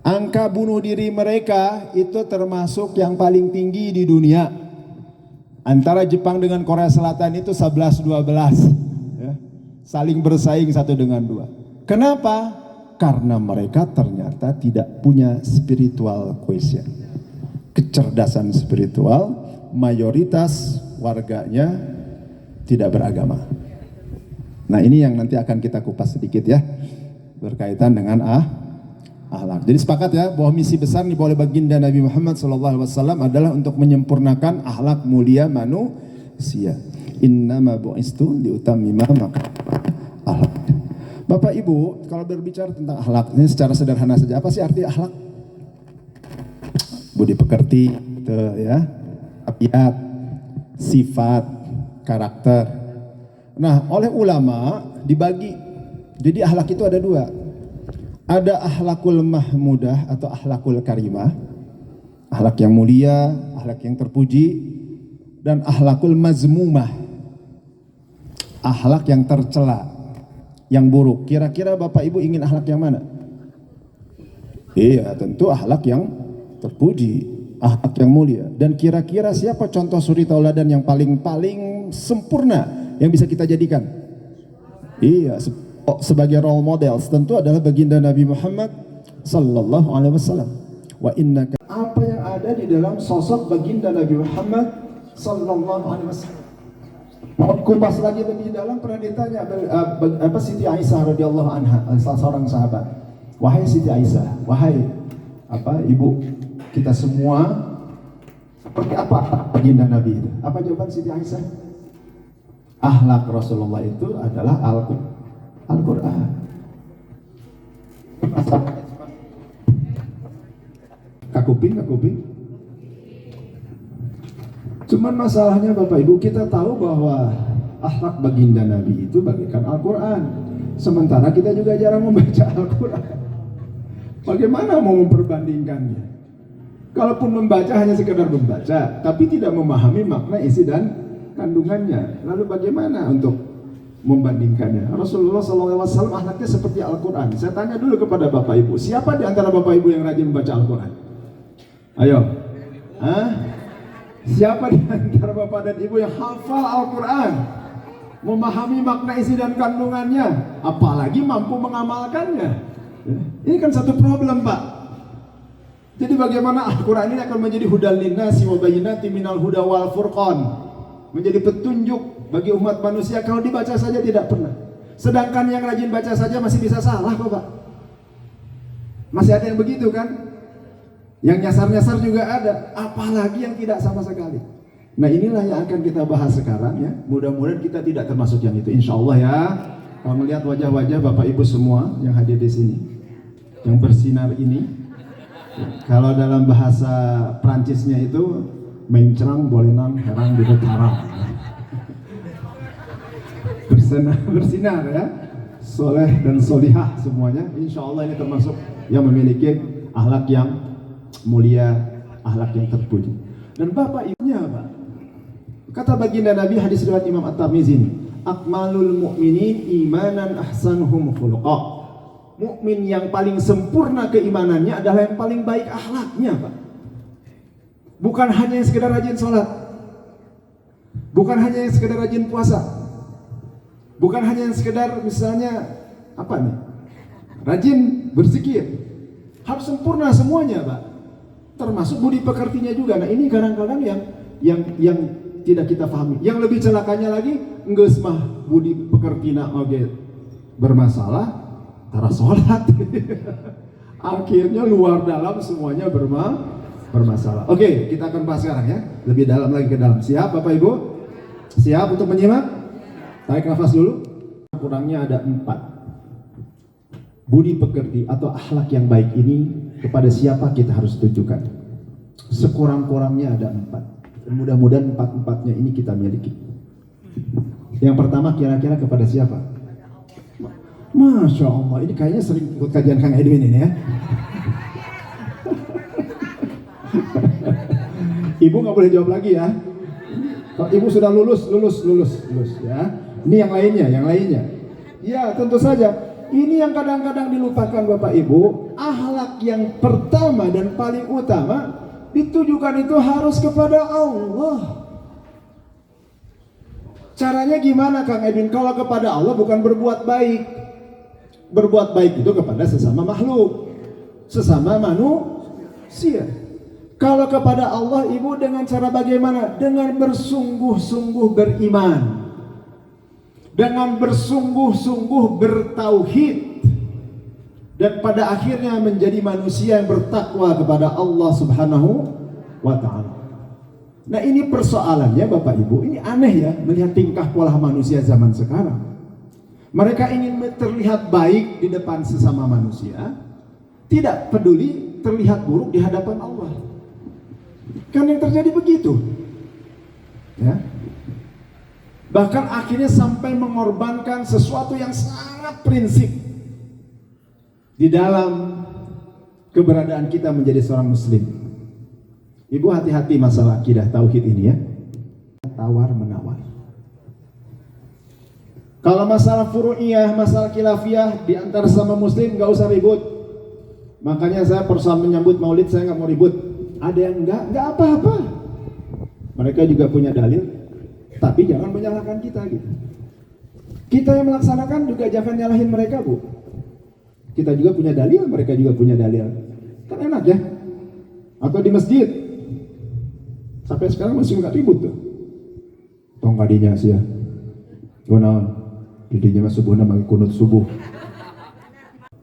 Angka bunuh diri mereka itu termasuk yang paling tinggi di dunia. Antara Jepang dengan Korea Selatan itu 11-12, ya. Saling bersaing satu dengan dua. Kenapa? Karena mereka ternyata tidak punya spiritual quotient, kecerdasan spiritual. Mayoritas warganya tidak beragama. Nah ini yang nanti akan kita kupas sedikit ya, berkaitan dengan akhlak. Jadi sepakat ya bahwa misi besar nih oleh baginda Nabi Muhammad SAW adalah untuk menyempurnakan akhlak mulia manusia. Innama bu'istu liutammima akhlak. Bapak Ibu, kalau berbicara tentang akhlak ini secara sederhana saja, apa sih arti akhlak? Budi pekerti, ya, tabiat, sifat, karakter. Nah, oleh ulama dibagi. Jadi akhlak itu ada dua. Ada akhlakul mahmudah atau akhlakul karimah, akhlak yang mulia, akhlak yang terpuji, dan akhlakul mazmumah, akhlak yang tercela, yang buruk. Kira-kira Bapak Ibu ingin akhlak yang mana? Iya, tentu akhlak yang terpuji, akhlak yang mulia. Dan kira-kira siapa contoh suri tauladan yang paling sempurna yang bisa kita jadikan? Iya, sebagai role model tentu adalah baginda Nabi Muhammad sallallahu alaihi wasallam. Wa innaka, apa yang ada di dalam sosok baginda Nabi Muhammad sallallahu alaihi wasallam. Kupas lagi lebih dalam, pernah ditanya Siti Aisyah radhiyallahu anha, salah seorang sahabat. Wahai Siti Aisyah, wahai ibu kita semua, seperti apa baginda Nabi itu? Apa jawaban Siti Aisyah? Akhlak Rasulullah itu adalah Al-Quran. Kakuping. Cuman masalahnya Bapak Ibu, kita tahu bahwa akhlak baginda Nabi itu bagaikan Al-Quran. Sementara kita juga jarang membaca Al-Quran. Bagaimana mau memperbandingkannya? Kalaupun membaca hanya sekedar membaca, tapi tidak memahami makna isi dan kandungannya. Lalu bagaimana untuk membandingkannya? Rasulullah SAW akhlaknya seperti Al-Quran. Saya tanya dulu kepada Bapak Ibu, siapa di antara Bapak Ibu yang rajin membaca Al-Quran? Ayo. Siapa di antara Bapak dan Ibu yang hafal Al-Quran, memahami makna isi dan kandungannya, apalagi mampu mengamalkannya? Ini kan satu problem, Pak. Jadi bagaimana Al-Quran ini akan menjadi hudal linnasi wa bayyinatin minal huda wal furqan, menjadi petunjuk bagi umat manusia. Kalau dibaca saja tidak pernah. Sedangkan yang rajin baca saja masih bisa salah kok, Pak. Masih ada yang begitu kan? Yang nyasar-nyasar juga ada, apalagi yang tidak sama sekali. Nah inilah yang akan kita bahas sekarang ya. Mudah-mudahan kita tidak termasuk yang itu, insya Allah ya. Kalau melihat wajah-wajah Bapak Ibu semua yang hadir di sini, yang bersinar ini, kalau dalam bahasa Prancisnya itu mencerang bolenan herang di haram. Bersinar ya, soleh dan solihah semuanya. Insya Allah ini termasuk yang memiliki akhlak yang mulia, akhlak yang terpuji. Dan Bapak Ibunya Pak, kata baginda Nabi, hadis riwayat Imam At-Tirmizi, akmalul mu'minin imanan ahsanuhum khuluqa. Mukmin yang paling sempurna keimanannya adalah yang paling baik akhlaknya, Pak. Bukan hanya yang sekedar rajin sholat, bukan hanya yang sekedar rajin puasa, bukan hanya yang sekedar misalnya rajin berzikir. Harus sempurna semuanya, Pak. Termasuk budi pekertinya juga. Nah ini kadang-kadang yang tidak kita pahami. Yang lebih celakanya lagi, geus mah budi pekertina oge bermasalah, tara sholat. Akhirnya luar dalam semuanya bermasalah. Oke, kita akan bahas sekarang ya. Lebih dalam lagi ke dalam. Siap Bapak Ibu? Siap untuk menyimak? Tarik nafas dulu. Kurangnya ada 4. budi pekerti atau akhlak yang baik ini kepada siapa kita harus tunjukkan? Sekurang-kurangnya ada 4. Mudah-mudahan 4-4-nya ini kita miliki. Yang pertama kira-kira kepada siapa? Masya Allah, ini kayaknya sering ikut kajian Kang Edwin ini ya. Ibu nggak boleh jawab lagi ya. Kalau ibu sudah lulus ya. Ini yang lainnya. Ya tentu saja. Ini yang kadang-kadang dilupakan Bapak Ibu. Akhlak yang pertama dan paling utama ditujukan itu harus kepada Allah. Caranya gimana Kang Edwin? Kalau kepada Allah bukan berbuat baik. Berbuat baik itu kepada sesama makhluk, sesama manusia. Kalau kepada Allah ibu dengan cara bagaimana? Dengan bersungguh-sungguh beriman, dengan bersungguh-sungguh bertauhid, dan pada akhirnya menjadi manusia yang bertakwa kepada Allah Subhanahu wa Ta'ala. Nah, ini persoalannya Bapak Ibu, ini aneh ya melihat tingkah pola manusia zaman sekarang. Mereka ingin terlihat baik di depan sesama manusia, tidak peduli terlihat buruk di hadapan Allah. Kan yang terjadi begitu, ya. Bahkan akhirnya sampai mengorbankan sesuatu yang sangat prinsip di dalam keberadaan kita menjadi seorang muslim. Ibu hati-hati masalah akidah tauhid ini ya. Tawar menawar. Kalau masalah furu'iyah, masalah khilafiyah di antara sama muslim nggak usah ribut. Makanya saya persoalan menyambut maulid saya nggak mau ribut. Ada yang nggak apa-apa. Mereka juga punya dalil, tapi jangan menyalahkan kita gitu. Kita yang melaksanakan juga jangan nyalahin mereka, Bu. Kita juga punya dalil, mereka juga punya dalil. Kan enak ya. Atau di masjid. Sampai sekarang masih nggak ribut tuh. Tong kadinya sih ya. Gunawan. Didinya subuhna bagi kunut subuh.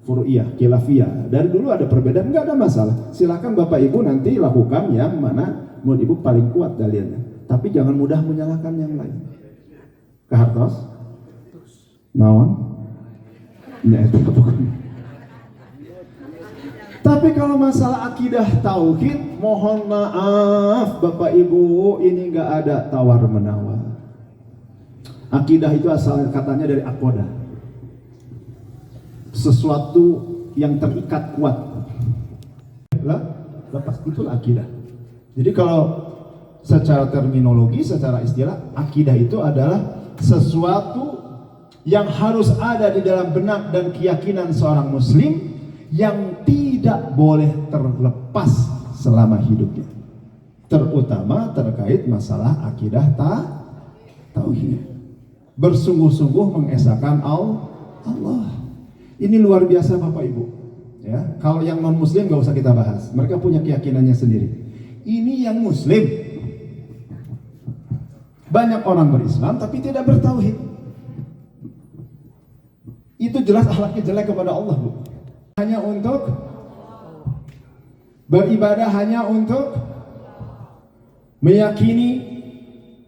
Furu'iyah, khilafiyah. Dari dulu ada perbedaan, nggak ada masalah. Silakan Bapak Ibu nanti lakukan yang mana menurut Ibu paling kuat dalilnya. Tapi jangan mudah menyalahkan yang lain. Kehartos? Naon? Nah, itu bukan. Tapi kalau masalah akidah tauhid, mohon maaf Bapak Ibu, ini nggak ada tawar menawar. Akidah itu asal katanya dari akoda, sesuatu yang terikat kuat. Lepas itulah akidah. Jadi kalau secara terminologi, secara istilah, akidah itu adalah sesuatu yang harus ada di dalam benak dan keyakinan seorang muslim yang tidak boleh terlepas selama hidupnya. Terutama terkait masalah akidah tauhid. Bersungguh-sungguh mengesahkan Allah. Ini luar biasa Bapak Ibu. Ya, kalau yang non muslim gak usah kita bahas. Mereka punya keyakinannya sendiri. Ini yang muslim. Banyak orang berislam tapi tidak bertauhid. Itu jelas akhlaknya jelek kepada Allah, Bu. Hanya untuk beribadah, hanya untuk meyakini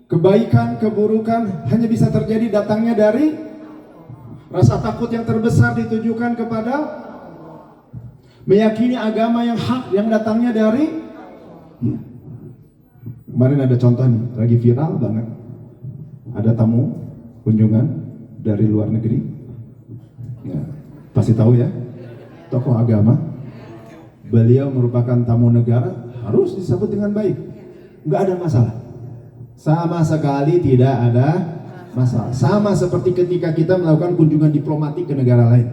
kebaikan, keburukan hanya bisa terjadi datangnya dari rasa takut yang terbesar ditujukan kepada meyakini agama yang hak yang datangnya dari ya. Kemarin ada contoh nih, lagi viral banget. Ada tamu kunjungan dari luar negeri. Ya, pasti tahu ya, tokoh agama. Beliau merupakan tamu negara, harus disambut dengan baik. Nggak ada masalah. Sama sekali tidak ada masalah. Sama seperti ketika kita melakukan kunjungan diplomatik ke negara lain.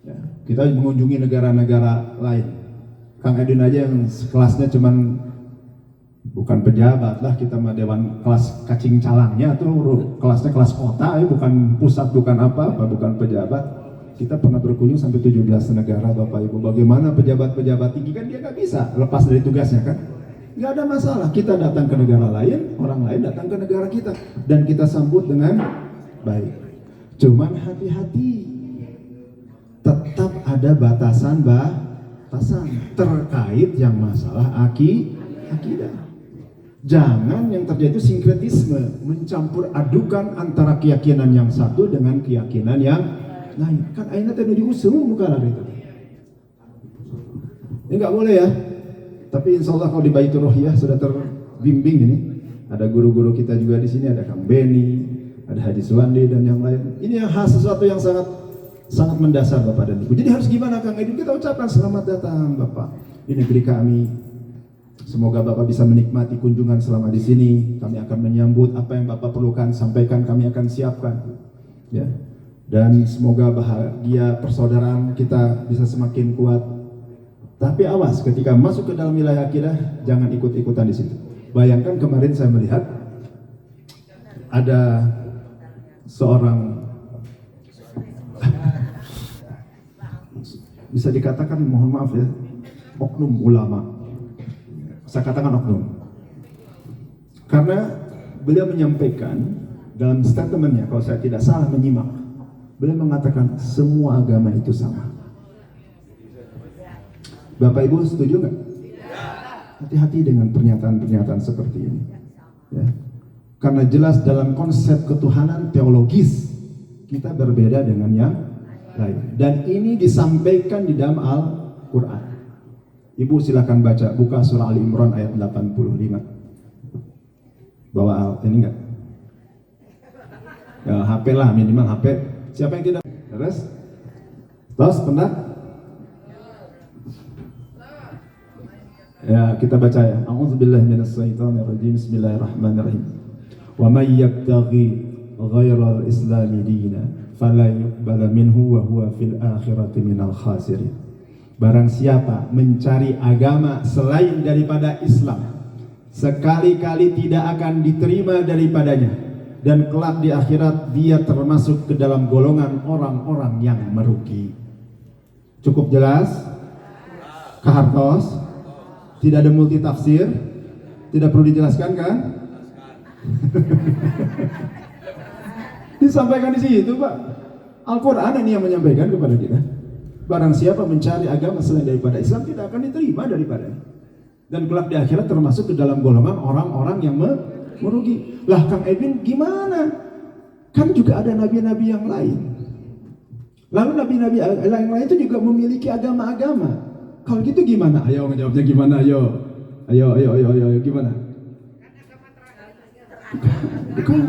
Ya, kita mengunjungi negara-negara lain. Kang Edwin aja yang kelasnya cuman bukan pejabat lah, kita mah dewan kelas kacing calangnya tuh, kelasnya kelas kota ya, bukan pusat, bukan apa-apa, bukan pejabat. Kita pernah berkunjung sampai 17 negara Bapak Ibu. Bagaimana pejabat-pejabat tinggi kan dia nggak bisa lepas dari tugasnya kan? Nggak ada masalah, kita datang ke negara lain, orang lain datang ke negara kita, dan kita sambut dengan baik. Cuman hati-hati, tetap ada batasan terkait yang masalah akidah. Jangan yang terjadi itu sinkretisme, mencampur adukan antara keyakinan yang satu dengan keyakinan yang Nah, kan aina teh diusung muka lah itu. Ini nggak boleh ya. Tapi insya Allah kalau di Baitur Rohiyah sudah terbimbing ini. Ada guru-guru kita juga di sini, ada Kang Beni, ada Haji Suwandi dan yang lain. Ini yang sesuatu yang sangat mendasar Bapak dan Ibu. Jadi harus gimana Kang Edwin? Kita ucapkan selamat datang Bapak di negeri kami. Semoga Bapak bisa menikmati kunjungan selama di sini. Kami akan menyambut apa yang Bapak perlukan, sampaikan, kami akan siapkan. Ya. Dan semoga bahagia persaudaraan kita bisa semakin kuat. Tapi awas ketika masuk ke dalam wilayah akidah, jangan ikut-ikutan di situ. Bayangkan kemarin saya melihat ada seorang, bisa dikatakan mohon maaf ya, oknum ulama. Saya katakan oknum. Karena beliau menyampaikan dalam statementnya, kalau saya tidak salah menyimak, beliau mengatakan semua agama itu sama. Bapak Ibu setuju nggak? Hati-hati dengan pernyataan-pernyataan seperti ini. Ya. Karena jelas dalam konsep ketuhanan teologis kita berbeda dengan yang lain. Dan ini disampaikan di dalam Al-Quran. Ibu silakan baca, buka surah Ali Imran ayat 85. Bawa ini enggak? Ya, HP lah, minimal HP. Siapa yang tidak? Terus? Terus pernah? Ya, kita baca ya. A'udzubillahi minasyaitonirrajim. Bismillahirrahmanirrahim. Wa may yabtaghi ghairal islami dina fala yuqbala minhu wa huwa fil akhirati minal khasirin. Barang siapa mencari agama selain daripada Islam, sekali-kali tidak akan diterima daripadanya, dan kelak di akhirat dia termasuk ke dalam golongan orang-orang yang merugi. Cukup jelas? Kahartos? Tidak ada multi tafsir? Tidak perlu dijelaskan kan? Disampaikan di situ Pak. Al-Quran ini yang menyampaikan kepada kita. Barang siapa mencari agama selain daripada Islam tidak akan diterima daripadanya, dan kelak di akhirat termasuk ke dalam golongan orang-orang yang merugi. Lah Kang Edwin gimana? Kan juga ada nabi-nabi yang lain. Lalu nabi-nabi yang lain itu juga memiliki agama-agama. Kalau gitu gimana? Ayo ngejawabnya gimana? Ayo gimana? Bukan.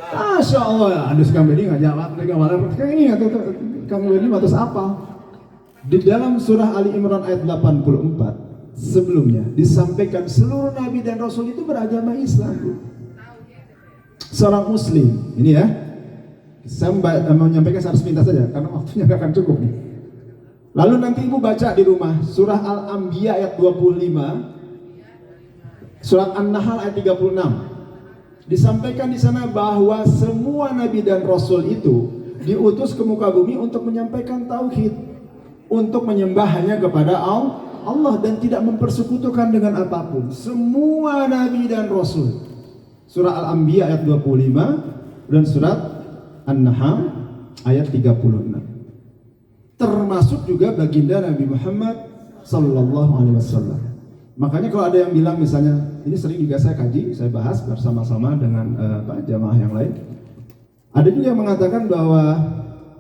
Masya Allah, aduh Kang Beni nggak jawab. Kang ini Kang Beni atas apa? Di dalam surah Ali Imran ayat 84 sebelumnya disampaikan seluruh nabi dan rasul itu beragama Islam. Seorang muslim, ini ya. Saya menyampaikan secara sepintas saja karena waktunya nggak akan cukup nih. Lalu nanti ibu baca di rumah surah Al-Anbiya ayat 25, surat An-Nahl ayat 36. Disampaikan di sana bahwa semua nabi dan rasul itu diutus ke muka bumi untuk menyampaikan tauhid, untuk menyembah hanya kepada Allah dan tidak mempersekutukan dengan apapun. Semua nabi dan rasul. Surah Al-Anbiya ayat 25 dan surat An-Nahl ayat 36. Termasuk juga baginda Nabi Muhammad sallallahu alaihi wasallam. Makanya kalau ada yang bilang misalnya, ini sering juga saya kaji, saya bahas bersama-sama dengan jamaah yang lain. Ada juga yang mengatakan bahwa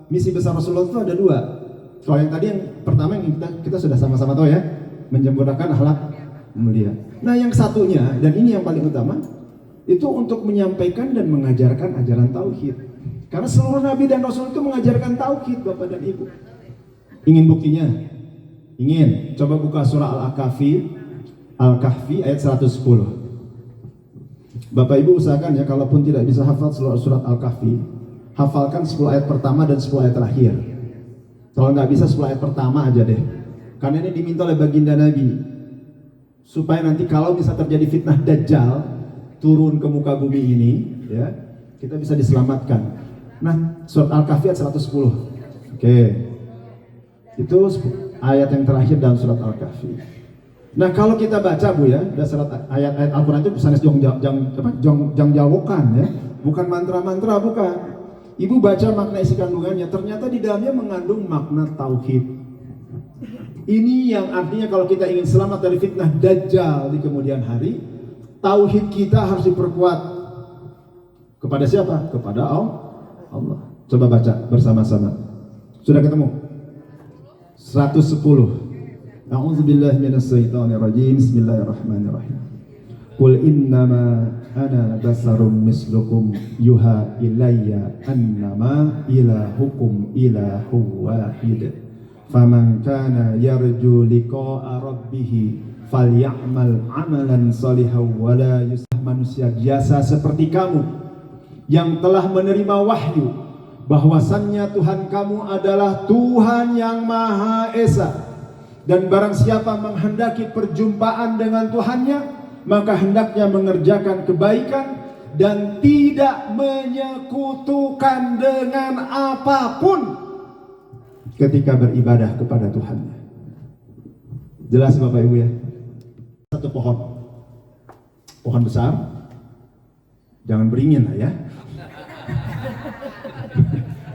misi besar Rasulullah itu ada dua. Kalau yang tadi yang pertama yang kita sudah sama-sama tahu ya, menyempurnakan akhlak mulia. Nah yang satunya, dan ini yang paling utama, itu untuk menyampaikan dan mengajarkan ajaran tauhid. Karena seluruh nabi dan rasul itu mengajarkan tauhid Bapak dan Ibu. Ingin buktinya? Ingin? Coba buka surah Al-Kahfi ayat 110. Bapak Ibu usahakan ya, kalaupun tidak bisa hafal seluruh surat Al-Kahfi, hafalkan 10 ayat pertama dan 10 ayat terakhir. Kalau nggak bisa 10 ayat pertama aja deh. Karena ini diminta oleh baginda Nabi, supaya nanti kalau bisa terjadi fitnah Dajjal turun ke muka bumi ini, ya, kita bisa diselamatkan. Nah, surat Al-Kahfi ayat 110. Oke. Itu ayat yang terakhir dalam surat Al-Kahfi. Nah, kalau kita baca Bu ya, surat ayat-ayat Al-Qur'an itu sanes jangjawokan ya, bukan mantra-mantra, bukan. Ibu baca makna isi kandungannya, ternyata di dalamnya mengandung makna tauhid. Ini yang artinya kalau kita ingin selamat dari fitnah Dajjal di kemudian hari, tauhid kita harus diperkuat. Kepada siapa? Kepada Allah. Coba baca bersama-sama. Sudah ketemu? 110. A'udzubillahi minasyaitonirrajim. Bismillahirrahmanirrahim. Qul innama ana basarum mislukum yuha ilayya annama ilahukum ilahu wahid. Faman kana yarju liqa'a rabbih falyamal amalan salihan wa la yusah. Manusia biasa seperti kamu yang telah menerima wahyu bahwasannya Tuhan kamu adalah Tuhan yang Maha Esa, dan barang siapa menghendaki perjumpaan dengan Tuhannya maka hendaknya mengerjakan kebaikan dan tidak menyekutukan dengan apapun ketika beribadah kepada Tuhannya. Jelas Bapak Ibu ya? Satu pohon besar, jangan beringin lah ya.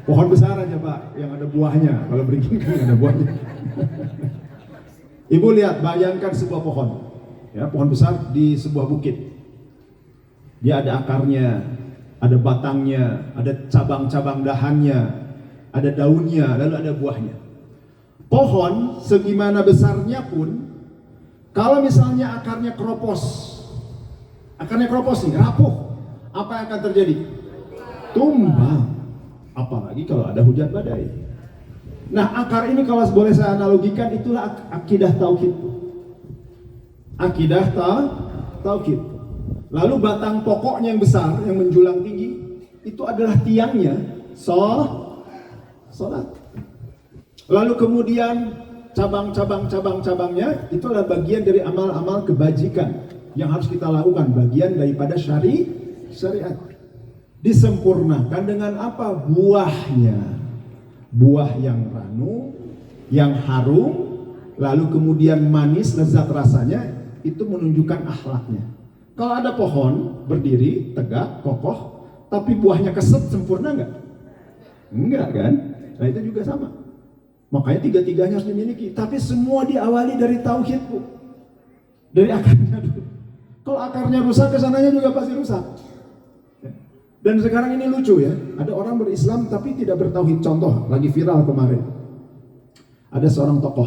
Pohon besar aja Pak, yang ada buahnya. Kalau beringin kan nggak ada buahnya. Ibu lihat, bayangkan sebuah pohon, ya, pohon besar di sebuah bukit. Dia ada akarnya, ada batangnya, ada cabang-cabang dahannya, ada daunnya, lalu ada buahnya. Pohon segimana besarnya pun, kalau misalnya akarnya keropos nih, rapuh, apa yang akan terjadi? Tumbang. Apalagi kalau ada hujan badai. Nah, akar ini kalau boleh saya analogikan, itulah akidah tauhid. Akidah tauhid. Lalu batang pokoknya yang besar, yang menjulang tinggi, itu adalah tiangnya salat. Lalu kemudian cabang-cabangnya itu adalah bagian dari amal-amal kebajikan yang harus kita lakukan, bagian daripada syariat. Disempurnakan dengan apa? Buahnya. Buah yang ranu, yang harum, lalu kemudian manis, lezat rasanya, itu menunjukkan akhlaknya. Kalau ada pohon berdiri tegak, kokoh, tapi buahnya keset, sempurna enggak? Enggak kan? Nah itu juga sama. Makanya tiga-tiganya harus dimiliki. Tapi semua diawali dari tauhid, Bu. Dari akarnya dulu. Kalau akarnya rusak, kesananya juga pasti rusak. Dan sekarang ini lucu ya, ada orang berislam tapi tidak bertauhid. Contoh, lagi viral kemarin. Ada seorang tokoh,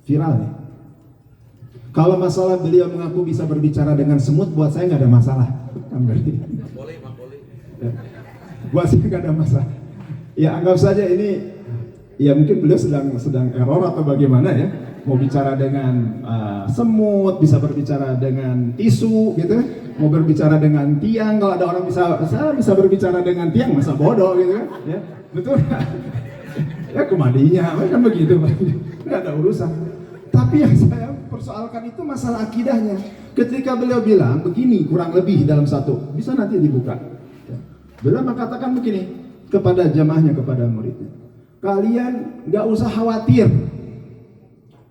viral nih. Kalau masalah beliau mengaku bisa berbicara dengan semut, buat saya nggak ada masalah. Boleh. Ya. Buat saya nggak ada masalah. Ya anggap saja ini, ya mungkin beliau sedang error atau bagaimana ya. Mau bicara dengan semut, bisa berbicara dengan tisu gitu, mau berbicara dengan tiang. Kalau ada orang saya bisa berbicara dengan tiang, masa bodoh gitu kan ya, betul. Ya kemadinya kan begitu, nggak ada urusan. Tapi yang saya persoalkan itu masalah akidahnya. Ketika beliau bilang begini, kurang lebih dalam satu, bisa nanti dibuka ya. Beliau mengatakan begini kepada jamaahnya, kepada muridnya, kalian nggak usah khawatir,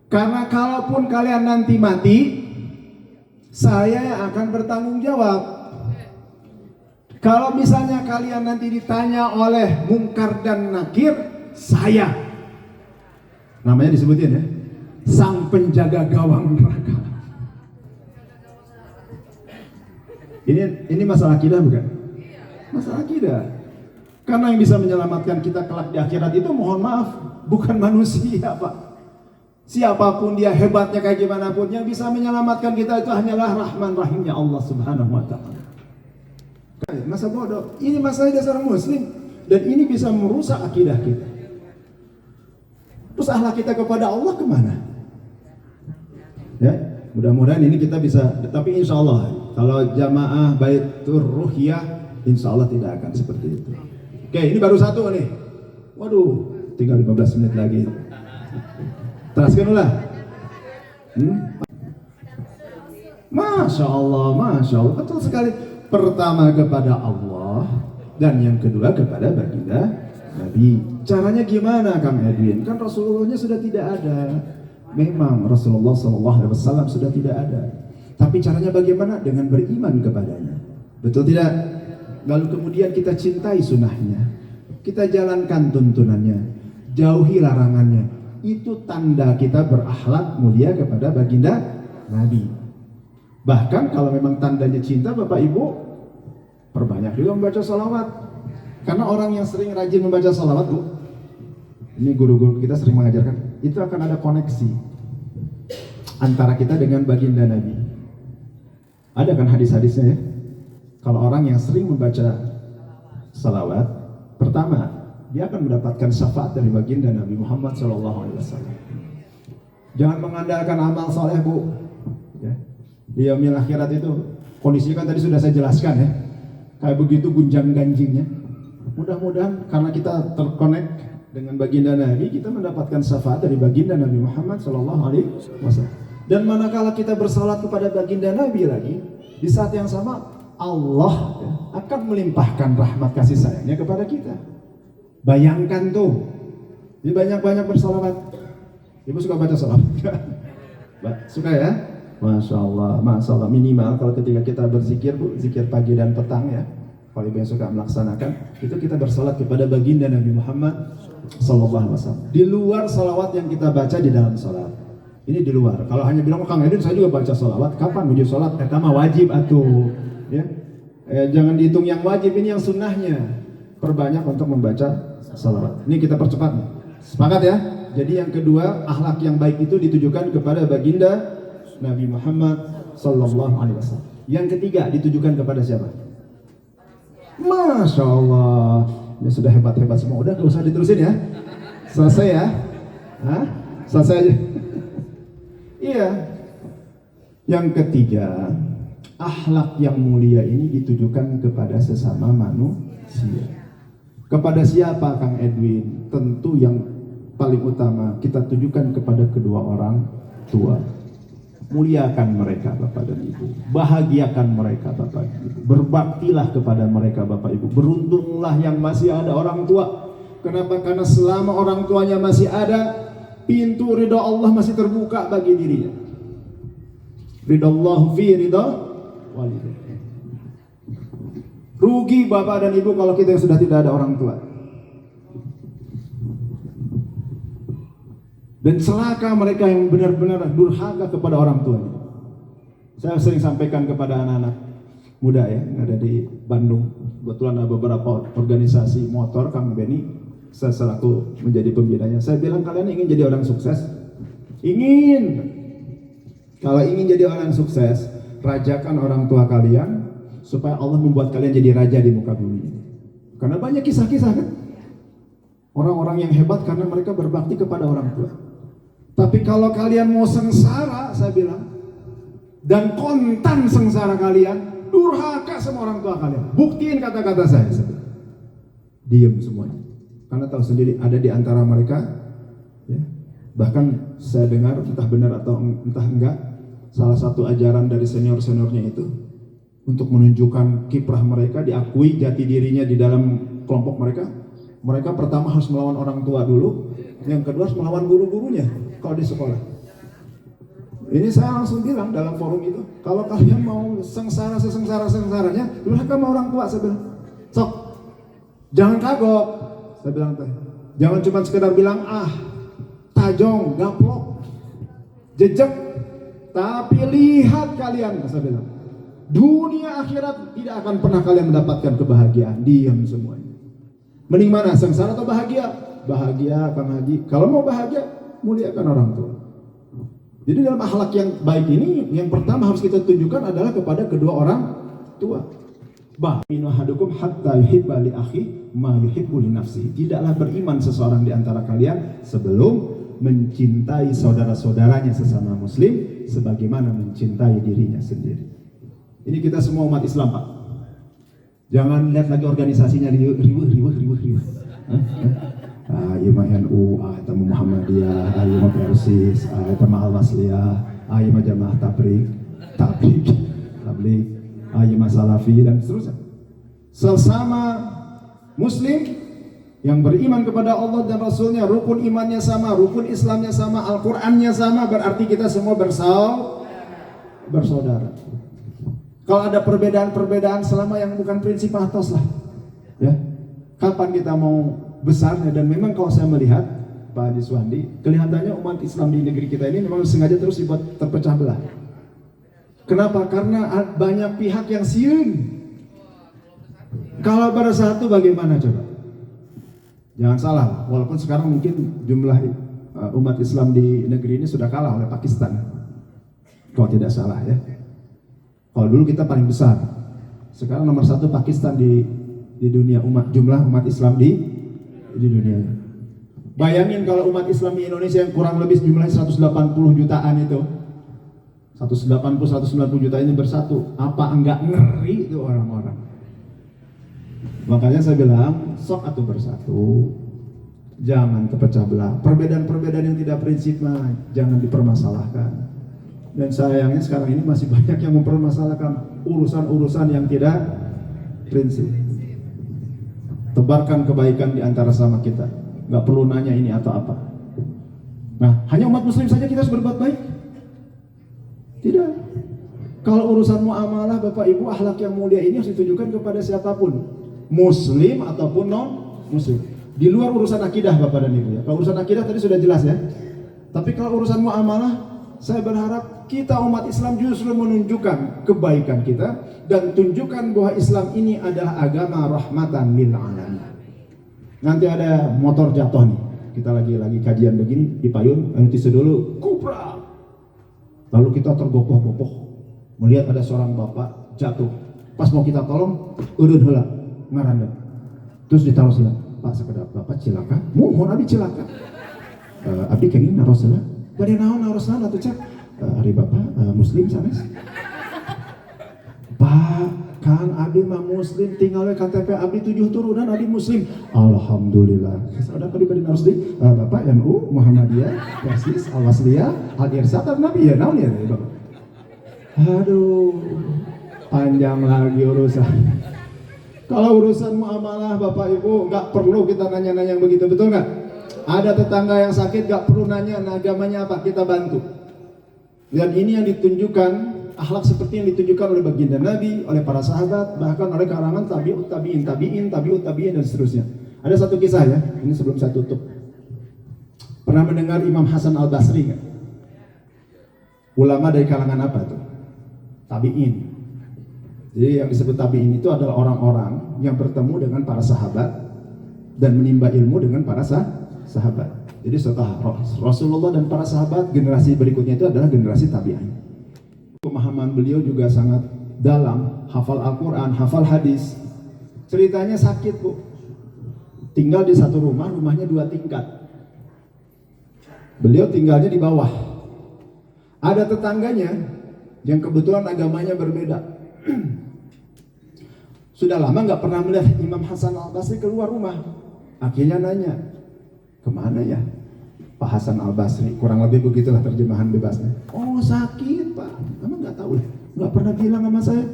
karena kalaupun kalian nanti mati, saya yang akan bertanggung jawab. Kalau misalnya kalian nanti ditanya oleh Munkar dan Nakir, saya, namanya disebutin ya, sang penjaga gawang neraka. Ini masalah akidah bukan? Masalah akidah. Karena yang bisa menyelamatkan kita kelak di akhirat itu, mohon maaf, bukan manusia Pak. Siapapun dia, hebatnya kayak gimana pun, yang bisa menyelamatkan kita itu hanyalah Rahman Rahimnya Allah Subhanahu wa Ta'ala. Masa bodoh, ini masalah dasar muslim, dan ini bisa merusak akidah kita. Terus akhlak kita kepada Allah kemana? Ya, mudah-mudahan ini kita bisa. Tapi insya Allah kalau jamaah Baitur Ruhiyah, insya Allah tidak akan seperti itu. Oke, ini baru satu nih. Waduh, tinggal 15 menit lagi. Teruskan ulah. Masya Allah, betul sekali. Pertama kepada Allah, dan yang kedua kepada baginda Nabi. Caranya gimana Kang Edwin? Kan Rasulullahnya sudah tidak ada. Memang Rasulullah SAW sudah tidak ada. Tapi caranya bagaimana? Dengan beriman kepadanya. Betul tidak? Lalu kemudian kita cintai sunnahnya, kita jalankan tuntunannya, jauhi larangannya. Itu tanda kita berakhlak mulia kepada baginda Nabi. Bahkan kalau memang tandanya cinta, Bapak Ibu, perbanyak juga membaca salawat. Karena orang yang sering rajin membaca salawat, Bu, ini guru-guru kita sering mengajarkan, itu akan ada koneksi antara kita dengan baginda Nabi. Ada kan hadis-hadisnya ya? Kalau orang yang sering membaca salawat, pertama, dia akan mendapatkan syafaat dari baginda Nabi Muhammad SAW. Jangan mengandalkan amal soleh, Bu. Ya. Di yaumil akhirat itu, kondisinya kan tadi sudah saya jelaskan ya. Kayak begitu gunjang ganjingnya. Mudah-mudahan karena kita terkonek dengan baginda Nabi, kita mendapatkan syafaat dari baginda Nabi Muhammad SAW. Dan manakala kita bersalat kepada baginda Nabi lagi, di saat yang sama Allah ya, akan melimpahkan rahmat kasih sayangnya kepada kita. Bayangkan tuh, ini banyak-banyak bersalawat. Ibu suka baca salawat? Suka ya? Masya Allah, minimal kalau ketika kita berzikir, Bu, zikir pagi dan petang ya. Kalau ibu yang suka melaksanakan, itu kita bersalat kepada baginda Nabi Muhammad SAW. Di luar salawat yang kita baca di dalam salat. Ini di luar. Kalau hanya bilang, Kang Edwin saya juga baca salawat. Kapan menuju salat? Pertama wajib atuh. Ya. Jangan dihitung yang wajib, ini yang sunnahnya. Perbanyak untuk membaca salawat. Ini kita percepat nih. Sepakat ya? Jadi yang kedua, akhlak yang baik itu ditujukan kepada baginda Nabi Muhammad SAW. Yang ketiga ditujukan kepada siapa? Masya Allah, ini sudah hebat-hebat semua. Udah gak usah diterusin ya. Selesai ya? Hah? Selesai aja. Iya. Yang ketiga, akhlak yang mulia ini ditujukan kepada sesama manusia. Kepada siapa, Kang Edwin? Tentu yang paling utama kita tujukan kepada kedua orang tua. Muliakan mereka Bapak dan Ibu, bahagiakan mereka Bapak dan Ibu, berbaktilah kepada mereka Bapak Ibu. Beruntunglah yang masih ada orang tua. Kenapa? Karena selama orang tuanya masih ada, pintu ridha Allah masih terbuka bagi dirinya. Ridha Allah fi ridha walidain. Rugi Bapak dan Ibu kalau kita yang sudah tidak ada orang tua. Dan celaka mereka yang benar-benar durhaka kepada orang tuanya. Saya sering sampaikan kepada anak-anak muda ya, yang ada di Bandung. Kebetulan ada beberapa organisasi motor, Kang Beni, saya selaku menjadi pembinanya. Saya bilang, kalian ingin jadi orang sukses? Ingin. Kalau ingin jadi orang sukses, rajakan orang tua kalian, supaya Allah membuat kalian jadi raja di muka bumi. Karena banyak kisah-kisah kan? Orang-orang yang hebat karena mereka berbakti kepada orang tua. Tapi kalau kalian mau sengsara, saya bilang, dan kontan sengsara kalian, durhaka sama orang tua kalian. Buktiin kata-kata saya. Diam semuanya. Karena tahu sendiri ada di antara mereka, ya, bahkan saya dengar entah benar atau entah enggak, salah satu ajaran dari senior-seniornya itu untuk menunjukkan kiprah mereka, diakui jati dirinya di dalam kelompok mereka. Mereka pertama harus melawan orang tua dulu, yang kedua harus melawan guru-gurunya kalau di sekolah. Ini saya langsung bilang dalam forum itu, kalau kalian mau sengsara sesengsara-sengsaranya, durhaka sama orang tua, saya bilang, sok, jangan kagok, saya bilang, jangan cuma sekedar bilang tajong, gaplok, jejak, tapi lihat kalian, saya bilang, dunia akhirat tidak akan pernah kalian mendapatkan kebahagiaan. Diam semuanya. Mending mana, sengsara atau bahagia? Bahagia, Kang Haji. Kalau mau bahagia, muliakan orang tua. Jadi dalam akhlak yang baik ini, yang pertama harus kita tunjukkan adalah kepada kedua orang tua. Bahminu hadukum hatta yuhibba li akhi ma yuhibbu li nafsihi. Tidaklah beriman seseorang di antara kalian sebelum mencintai saudara-saudaranya sesama muslim sebagaimana mencintai dirinya sendiri. Ini kita semua umat Islam, Pak. Jangan lihat lagi organisasinya riweuh. Ayo mah NU, ayo mah Muhammadiyah, ayo mah Persis, ayo mah Al-Wasliyah, ayo mah Jamaah Tabligh, ayo mah Salafi dan seterusnya. Sesama muslim yang beriman kepada Allah dan Rasulnya, rukun imannya sama, rukun Islamnya sama, Al-Qur'annya sama, berarti kita semua bersaudara. Kalau ada perbedaan-perbedaan selama yang bukan prinsip atas lah, ya. Kapan kita mau besarnya? Dan memang kalau saya melihat Pak Haji Suhandi, kelihatannya umat Islam di negeri kita ini memang sengaja terus dibuat terpecah belah. Kenapa? Karena banyak pihak yang sieun. Kalau bersatu bagaimana coba? Jangan salah, walaupun sekarang mungkin jumlah umat Islam di negeri ini sudah kalah oleh Pakistan. Kalau tidak salah ya. Kalau dulu kita paling besar. Sekarang nomor 1 Pakistan di dunia jumlah umat Islam di dunia. Bayangin kalau umat Islam di Indonesia yang kurang lebih jumlahnya 180 jutaan itu, 190 juta ini bersatu, apa enggak ngeri itu orang-orang? Makanya saya bilang sok atau bersatu, jangan terpecah belah. Perbedaan-perbedaan yang tidak prinsip mah jangan dipermasalahkan. Dan sayangnya sekarang ini masih banyak yang mempermasalahkan urusan-urusan yang tidak prinsip. Tebarkan kebaikan di antara sama kita, nggak perlu nanya ini atau apa. Nah, hanya umat muslim saja kita harus berbuat baik? Tidak. Kalau urusan muamalah Bapak Ibu, akhlak yang mulia ini harus ditujukan kepada siapapun, muslim ataupun non muslim. Di luar urusan akidah Bapak dan Ibu ya. Kalau urusan akidah tadi sudah jelas ya. Tapi kalau urusan muamalah, saya berharap kita umat Islam justru menunjukkan kebaikan kita dan tunjukkan bahwa Islam ini adalah agama rahmatan lil alamin. Nanti ada motor jatuh nih, kita lagi kajian begini di payun, tisu dulu, kupra. Lalu kita tergopoh-gopoh melihat ada seorang bapak jatuh. Pas mau kita tolong, urun heula ngarandep. Terus ditaruh sila, Pak sekedap bapak cilaka, mohon abi cilaka. Abi kenging naros heula. Bade naon narosna atuh cek? Ari bapak muslim sanes. Pak, Kang abi mah muslim, tinggal we KTP abi 7 turunan abi muslim. Alhamdulillah. Ada tadi bade naros deui. Bapak NU Muhammadiyah, Persis, Al-Wasliyah, Al-Irsad Nabi ya naon ya Bapak. Aduh. Panjang lagi urusan. Kalau urusan muamalah Bapak Ibu nggak perlu kita nanya-nanya yang begitu, betul nggak? Ada tetangga yang sakit gak perlu nanya agamanya apa, kita bantu. Dan ini yang ditunjukkan, akhlak seperti yang ditunjukkan oleh baginda Nabi, oleh para sahabat, bahkan oleh kalangan tabi'ut tabi'in, dan seterusnya. Ada satu kisah ya, ini sebelum saya tutup. Pernah mendengar Imam Hasan Al-Basri gak? Ulama dari kalangan apa tuh? Tabi'in. Jadi yang disebut tabi'in itu adalah orang-orang yang bertemu dengan para sahabat dan menimba ilmu dengan para sahabat. Jadi setelah Rasulullah dan para sahabat, generasi berikutnya itu adalah generasi tabi'in. Pemahaman beliau juga sangat dalam, hafal Al-Quran, hafal hadis. Ceritanya sakit Bu, tinggal di satu rumah, rumahnya 2 tingkat. Beliau tinggalnya di bawah. Ada tetangganya yang kebetulan agamanya berbeda. Sudah lama nggak pernah melihat Imam Hasan Al-Basri keluar rumah. Akhirnya nanya, kemana ya Pak Hasan Al-Basri? Kurang lebih begitulah terjemahan bebasnya. Oh sakit Pak, emang nggak tahu, nggak pernah bilang sama saya.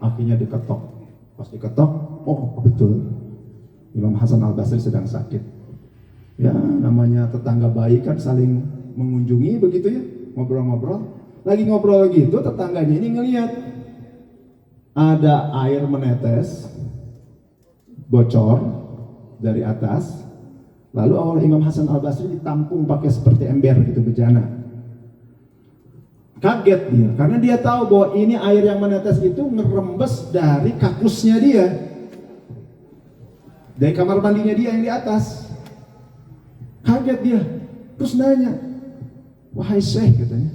Akhirnya diketok. Pas diketok, oh betul, Imam Hasan Al-Basri sedang sakit. Ya namanya tetangga baik kan saling mengunjungi begitu ya, ngobrol-ngobrol. Lagi ngobrol gitu, tetangganya ini ngelihat ada air menetes, bocor dari atas. Lalu awal Imam Hasan Al-Basri ditampung pakai seperti ember gitu, bejana. Kaget dia, karena dia tahu bahwa ini air yang menetes itu ngerembes dari kakusnya dia, dari kamar mandinya dia yang di atas. Kaget dia, terus nanya, wahai Syekh katanya,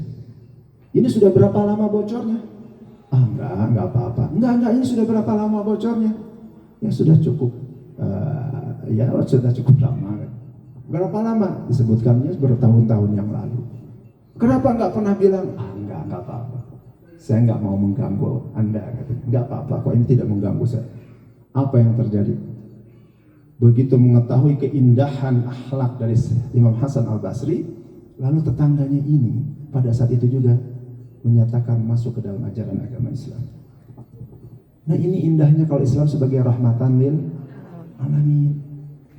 ini sudah berapa lama bocornya? Enggak apa-apa. Enggak, ini sudah berapa lama bocornya? Ya sudah cukup. Sudah cukup lama. Berapa lama? Disebutkannya bertahun-tahun yang lalu. Kenapa enggak pernah bilang? Enggak apa-apa. Saya enggak mau mengganggu Anda. Enggak apa-apa, kok ini tidak mengganggu saya. Apa yang terjadi? Begitu mengetahui keindahan akhlak dari Imam Hasan Al-Basri, lalu tetangganya ini pada saat itu juga menyatakan masuk ke dalam ajaran agama Islam. Nah ini indahnya kalau Islam sebagai rahmatan lil alamin.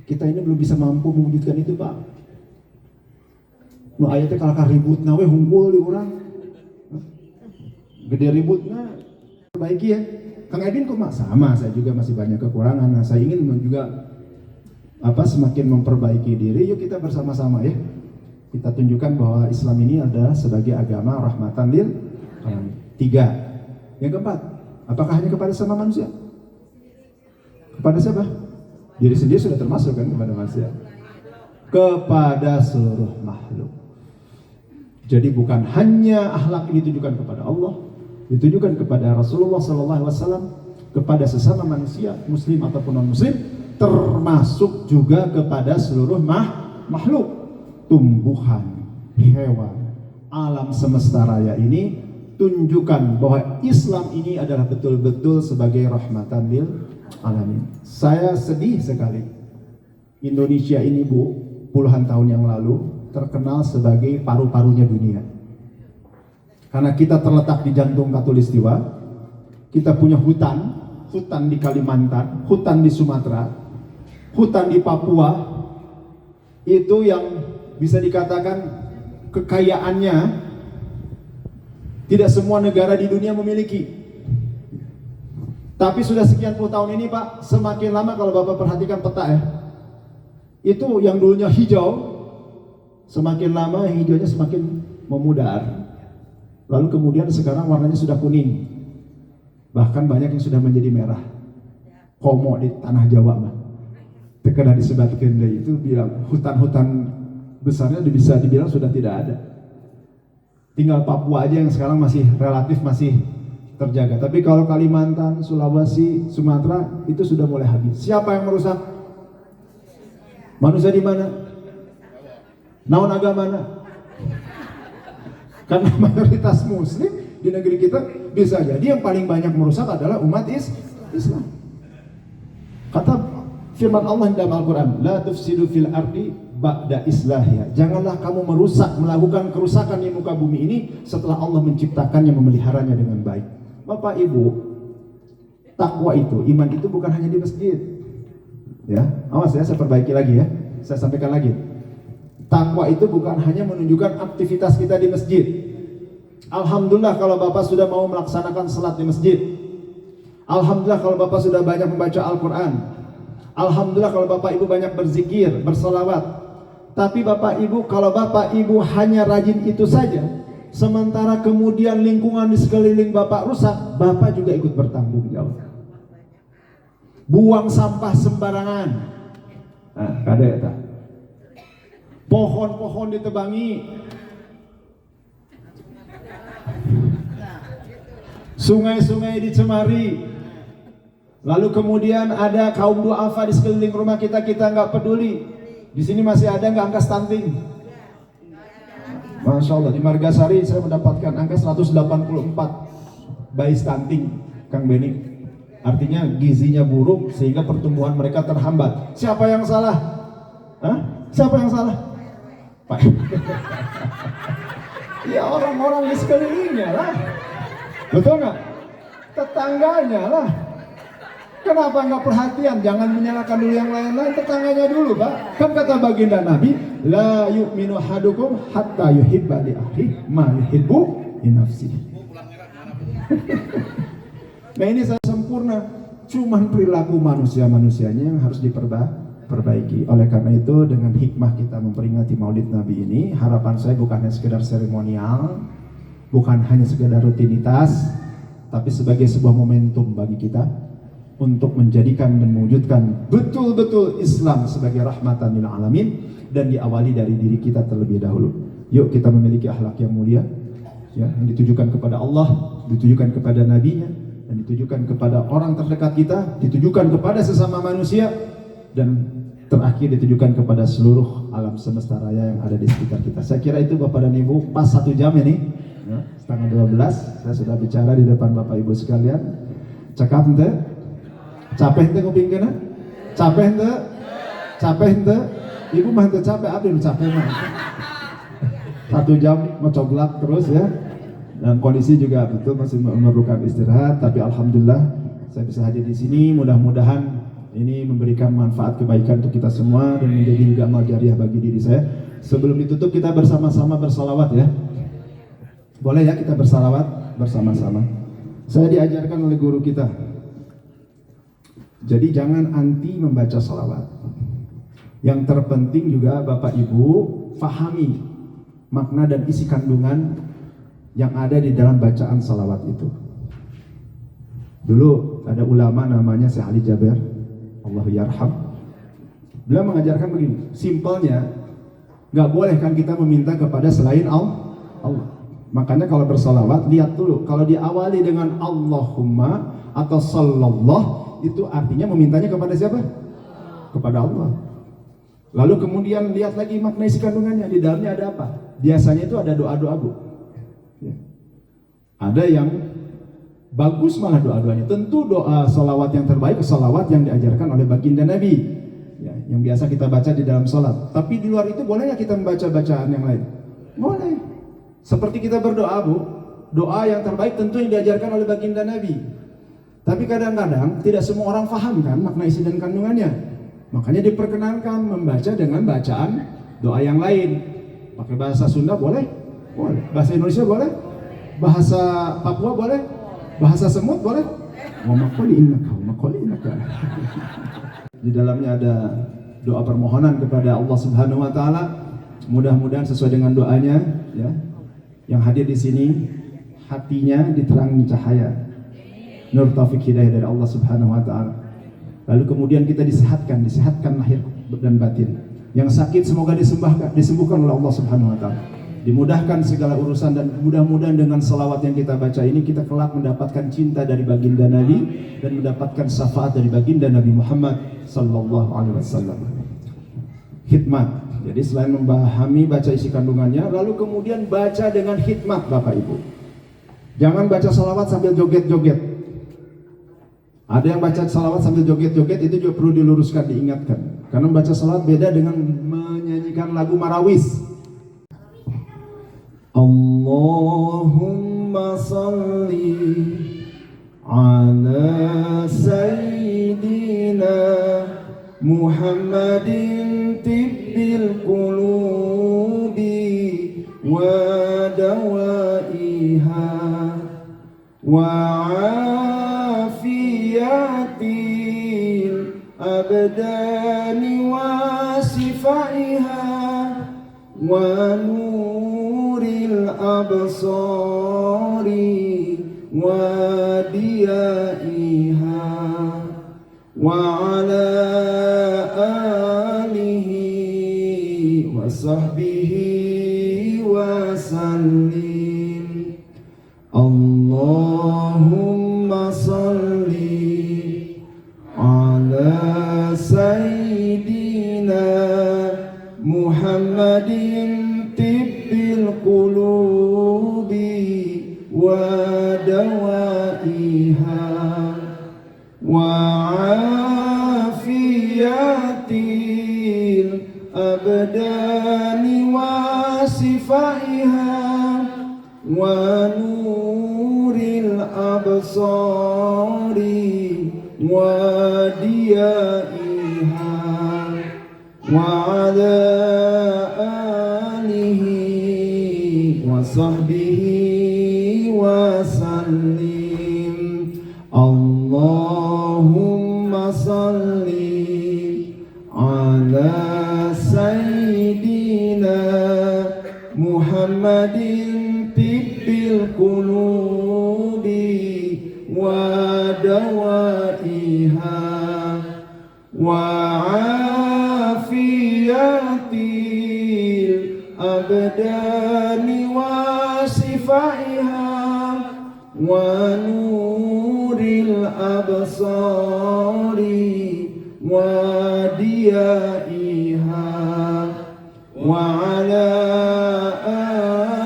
Kita ini belum bisa mampu mewujudkan itu Pak. Nu ayatnya kalau ributna we hungkul di urang. Gede ributna perbaiki ya. Kang Edin kok sama, saya juga masih banyak kekurangan. Nah, saya ingin juga semakin memperbaiki diri. Yuk kita bersama-sama ya. Kita tunjukkan bahwa Islam ini adalah sebagai agama rahmatan lil alamin. 3. Yang keempat, apakah hanya kepada sama manusia? Kepada siapa? Diri sendiri sudah termasuk kan kepada manusia. Kepada seluruh makhluk. Jadi bukan hanya akhlak ini ditujukan kepada Allah, ditujukan kepada Rasulullah SAW, kepada sesama manusia, muslim ataupun non muslim, termasuk juga kepada seluruh makhluk, tumbuhan, hewan, alam semesta raya ini. Tunjukkan bahwa Islam ini adalah betul-betul sebagai rahmatan lil alamin. Saya sedih sekali. Indonesia ini, Bu, puluhan tahun yang lalu terkenal sebagai paru-parunya dunia. Karena kita terletak di jantung Katulistiwa, kita punya hutan di Kalimantan, hutan di Sumatera, hutan di Papua, itu yang bisa dikatakan kekayaannya tidak semua negara di dunia memiliki. Tapi sudah sekian puluh tahun ini, Pak, semakin lama kalau Bapak perhatikan peta ya, itu yang dulunya hijau, semakin lama hijaunya semakin memudar. Lalu kemudian sekarang warnanya sudah kuning. Bahkan banyak yang sudah menjadi merah. Komo di tanah Jawa mah. Terkena disebatkan itu bilang hutan-hutan besarnya bisa dibilang sudah tidak ada. Tinggal Papua aja yang sekarang masih relatif masih terjaga. Tapi kalau Kalimantan, Sulawesi, Sumatera itu sudah mulai habis. Siapa yang merusak? Manusia di mana? Naon agama mana? Karena mayoritas muslim di negeri kita, bisa jadi yang paling banyak merusak adalah umat Islam. Kata firman Allah dalam Al-Quran, la tufsidu fil ardi ba'da islahiha. Janganlah kamu merusak, melakukan kerusakan di muka bumi ini setelah Allah menciptakannya, memeliharanya dengan baik. Bapak Ibu, takwa itu, iman itu bukan hanya di masjid. Ya, awas ya, saya perbaiki lagi ya. Saya sampaikan lagi. Takwa itu bukan hanya menunjukkan aktivitas kita di masjid. Alhamdulillah kalau Bapak sudah mau melaksanakan salat di masjid. Alhamdulillah kalau Bapak sudah banyak membaca Al-Quran. Alhamdulillah kalau Bapak Ibu banyak berzikir, bersolawat. Tapi Bapak Ibu, kalau Bapak Ibu hanya rajin itu saja, sementara kemudian lingkungan di sekeliling Bapak rusak, Bapak juga ikut bertanggung jawab. Buang sampah sembarangan. Nah, kada ya tak? Pohon-pohon ditebangi. Sungai-sungai dicemari. Lalu kemudian ada kaum duafa di sekeliling rumah kita nggak peduli. Di sini masih ada nggak angka stunting? Masya Allah, di Margasari saya mendapatkan angka 184 bayi stunting, Kang Beni. Artinya gizinya buruk sehingga pertumbuhan mereka terhambat. Siapa yang salah? Hah? Siapa yang salah? Pak. Ya orang-orang di sekelilingnya lah. Betul nggak? Tetangganya lah. Kenapa nggak perhatian? Jangan menyalahkan dulu yang lain-lain, tetangganya dulu, Pak. Kan kata baginda Nabi, la yu'minu ahadukum hatta yuhibba li akhihi ma yuhibbu li nafsihi. Nah ini saya sempurna, cuman perilaku manusia-manusianya yang harus diperbaiki. Oleh karena itu dengan hikmah kita memperingati Maulid Nabi ini, harapan saya bukan hanya sekedar seremonial, bukan hanya sekedar rutinitas, tapi sebagai sebuah momentum bagi kita untuk menjadikan dan mewujudkan betul-betul Islam sebagai rahmatan lil alamin, dan diawali dari diri kita terlebih dahulu. Yuk kita memiliki akhlak yang mulia, ya, yang ditujukan kepada Allah, ditujukan kepada Nabi-Nya, dan ditujukan kepada orang terdekat kita, ditujukan kepada sesama manusia, dan terakhir ditujukan kepada seluruh alam semesta raya yang ada di sekitar kita. Saya kira itu Bapak dan Ibu, pas 1 jam ini, ya, setengah 12 saya sudah bicara di depan Bapak Ibu sekalian. Cakap ente? Capek ente kuping kena? Capek ente? Capek ente? Ibu mah ente capek, abdi capek mah. 1 jam mencoblak terus ya. Dan kondisi juga betul masih memerlukan istirahat, tapi alhamdulillah saya bisa hadir di sini. Mudah-mudahan ini memberikan manfaat kebaikan untuk kita semua dan menjadi juga amal jariah bagi diri saya. Sebelum ditutup kita bersama-sama bersalawat ya. Boleh ya kita bersalawat bersama-sama. Saya diajarkan oleh guru kita. Jadi jangan anti membaca salawat. Yang terpenting juga Bapak Ibu fahami makna dan isi kandungan yang ada di dalam bacaan salawat itu. Dulu ada ulama namanya Syekh Ali Jaber. Allahu yarham. Beliau mengajarkan begini, simpelnya nggak boleh kan kita meminta kepada selain Allah. Makanya kalau bersolawat lihat dulu, kalau diawali dengan Allahumma atau sallallahu itu artinya memintanya kepada siapa? Kepada Allah. Lalu kemudian lihat lagi makna isi kandungannya, di dalamnya ada apa? Biasanya itu ada doa-doa, Bu. Ya. Ada yang bagus malah doa-doanya. Tentu doa salawat yang terbaik salawat yang diajarkan oleh baginda Nabi, ya, yang biasa kita baca di dalam sholat. Tapi di luar itu boleh nggak kita membaca bacaan yang lain? Boleh. Seperti kita berdoa, Bu, doa yang terbaik tentu yang diajarkan oleh baginda Nabi. Tapi kadang-kadang tidak semua orang paham kan makna isi dan kandungannya. Makanya diperkenankan membaca dengan bacaan doa yang lain. Pakai bahasa Sunda boleh? Boleh. Bahasa Indonesia boleh? Bahasa Papua boleh? Bahasa Semut boleh? Wa maqoli innaka. Di dalamnya ada doa permohonan kepada Allah Subhanahu wa taala. Mudah-mudahan sesuai dengan doanya, ya. Yang hadir di sini hatinya diterangi cahaya nur taufik hidayah dari Allah Subhanahu wa taala. Lalu kemudian kita disehatkan lahir dan batin. Yang sakit semoga disembuhkan oleh Allah Subhanahu wa taala. Dimudahkan segala urusan dan mudah-mudahan dengan salawat yang kita baca ini kita kelak mendapatkan cinta dari baginda Nabi dan mendapatkan syafaat dari baginda Nabi Muhammad sallallahu alaihi wasallam. Hikmat. Jadi selain memahami baca isi kandungannya, lalu kemudian baca dengan hikmat, Bapak Ibu. Jangan baca salawat sambil joget-joget. Ada yang baca salawat sambil joget-joget, itu juga perlu diluruskan, diingatkan. Karena membaca salawat beda dengan menyanyikan lagu marawis. Allahumma salli ala sayyidina Muhammadin tibbil qulubi wa dawaiha wa afiyatil abdani wa sifaiha wa nuril absari wa diyaiha wa ala alihi wa sahbihi wa sallim. Allahumma salli ala sayyidina Muhammadin tibbil qulubi wa dawaiha wa afiyatil abdani wa sifaiha wa nuril absari wa diyaiha wa ala alihi wa sahbihi wa sallim. Allahumma salli ala sayyidina Muhammadin tibbil qulubi wa dawaiha wa afiyatil abdani wa sifaiha wa nuril absari wa diyaiha wa ala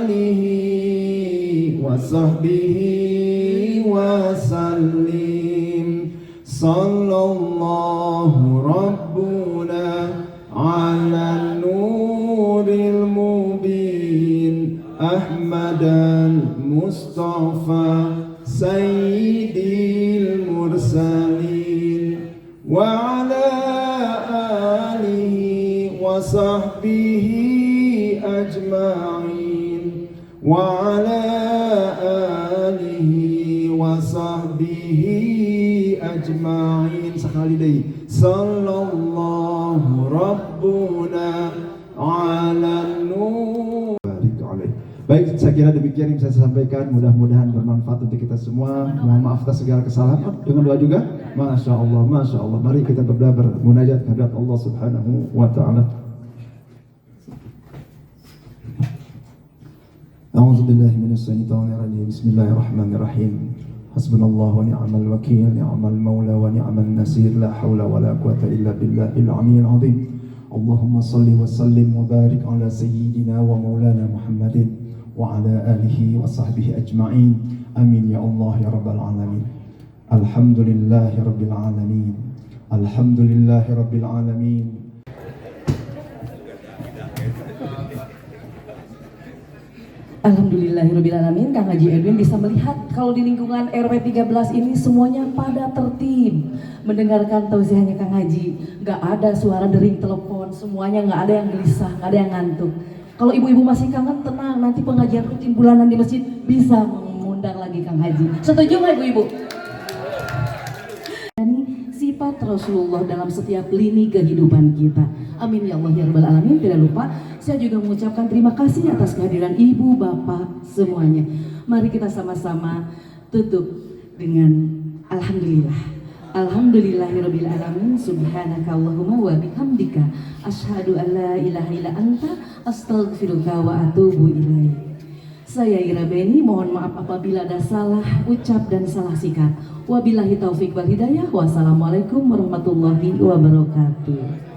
alihi wa sahbihi wa sallim. Sallallahu rabbuna ala nuril mubin Ahmadan Mustafa Sayyidil Mursalin wa ala alihi wa sahbihi ajma'in wa ala alihi wa sahbihi ajma'in. Sekali lagi, sallallahu rabbuna ala nur. Baik. Baik, saya kira demikian yang bisa saya sampaikan. Mudah-mudahan bermanfaat untuk kita semua. Mohon maaf atas segala kesalahan. Dengan doa juga, Masya Allah, Masya Allah. Mari kita berdoa bermunajat kehadirat Allah Subhanahu wa Ta'ala. A'udzu billahi minasy syaithanir rajim. Bismillahirrahmanirrahim. Hasbunallahu wa ni'mal wakil, ni'mal maula wa ni'mal nasir. La haula wa la quwata illa billahil aliyyil azim. Allahumma salli wa sallim wa barik ala sayyidina wa maulana Muhammadin wa ala alihi wa sahbihi ajma'in. Amin ya Allah ya rabbal alamin. Alhamdulillahi rabbil alamin. Alhamdulillahi rabbil alamin. Alhamdulillahirrabbilalamin. Kang Haji Edwin bisa melihat kalau di lingkungan RW 13 ini semuanya pada tertib mendengarkan tausiahnya Kang Haji. Gak ada suara dering telepon, semuanya gak ada yang gelisah, gak ada yang ngantuk. Kalau ibu-ibu masih kangen, tenang, nanti pengajian rutin bulanan di masjid bisa mengundang lagi Kang Haji. Setuju gak ibu-ibu? Sifat Rasulullah dalam setiap lini kehidupan kita. Amin ya Allah ya rabbal alamin. Tidak lupa saya juga mengucapkan terima kasih atas kehadiran ibu, bapak, semuanya. Mari kita sama-sama tutup dengan alhamdulillah. Alhamdulillahirabbil alamin. Subhanaka Allahumma wa bihamdika asyhadu an la ilaha illa anta astaghfiruka wa atubu ilaik. Saya Ira Beni, mohon maaf apabila ada salah ucap dan salah sikap. Wabillahi taufik wal hidayah. Wassalamualaikum warahmatullahi wabarakatuh.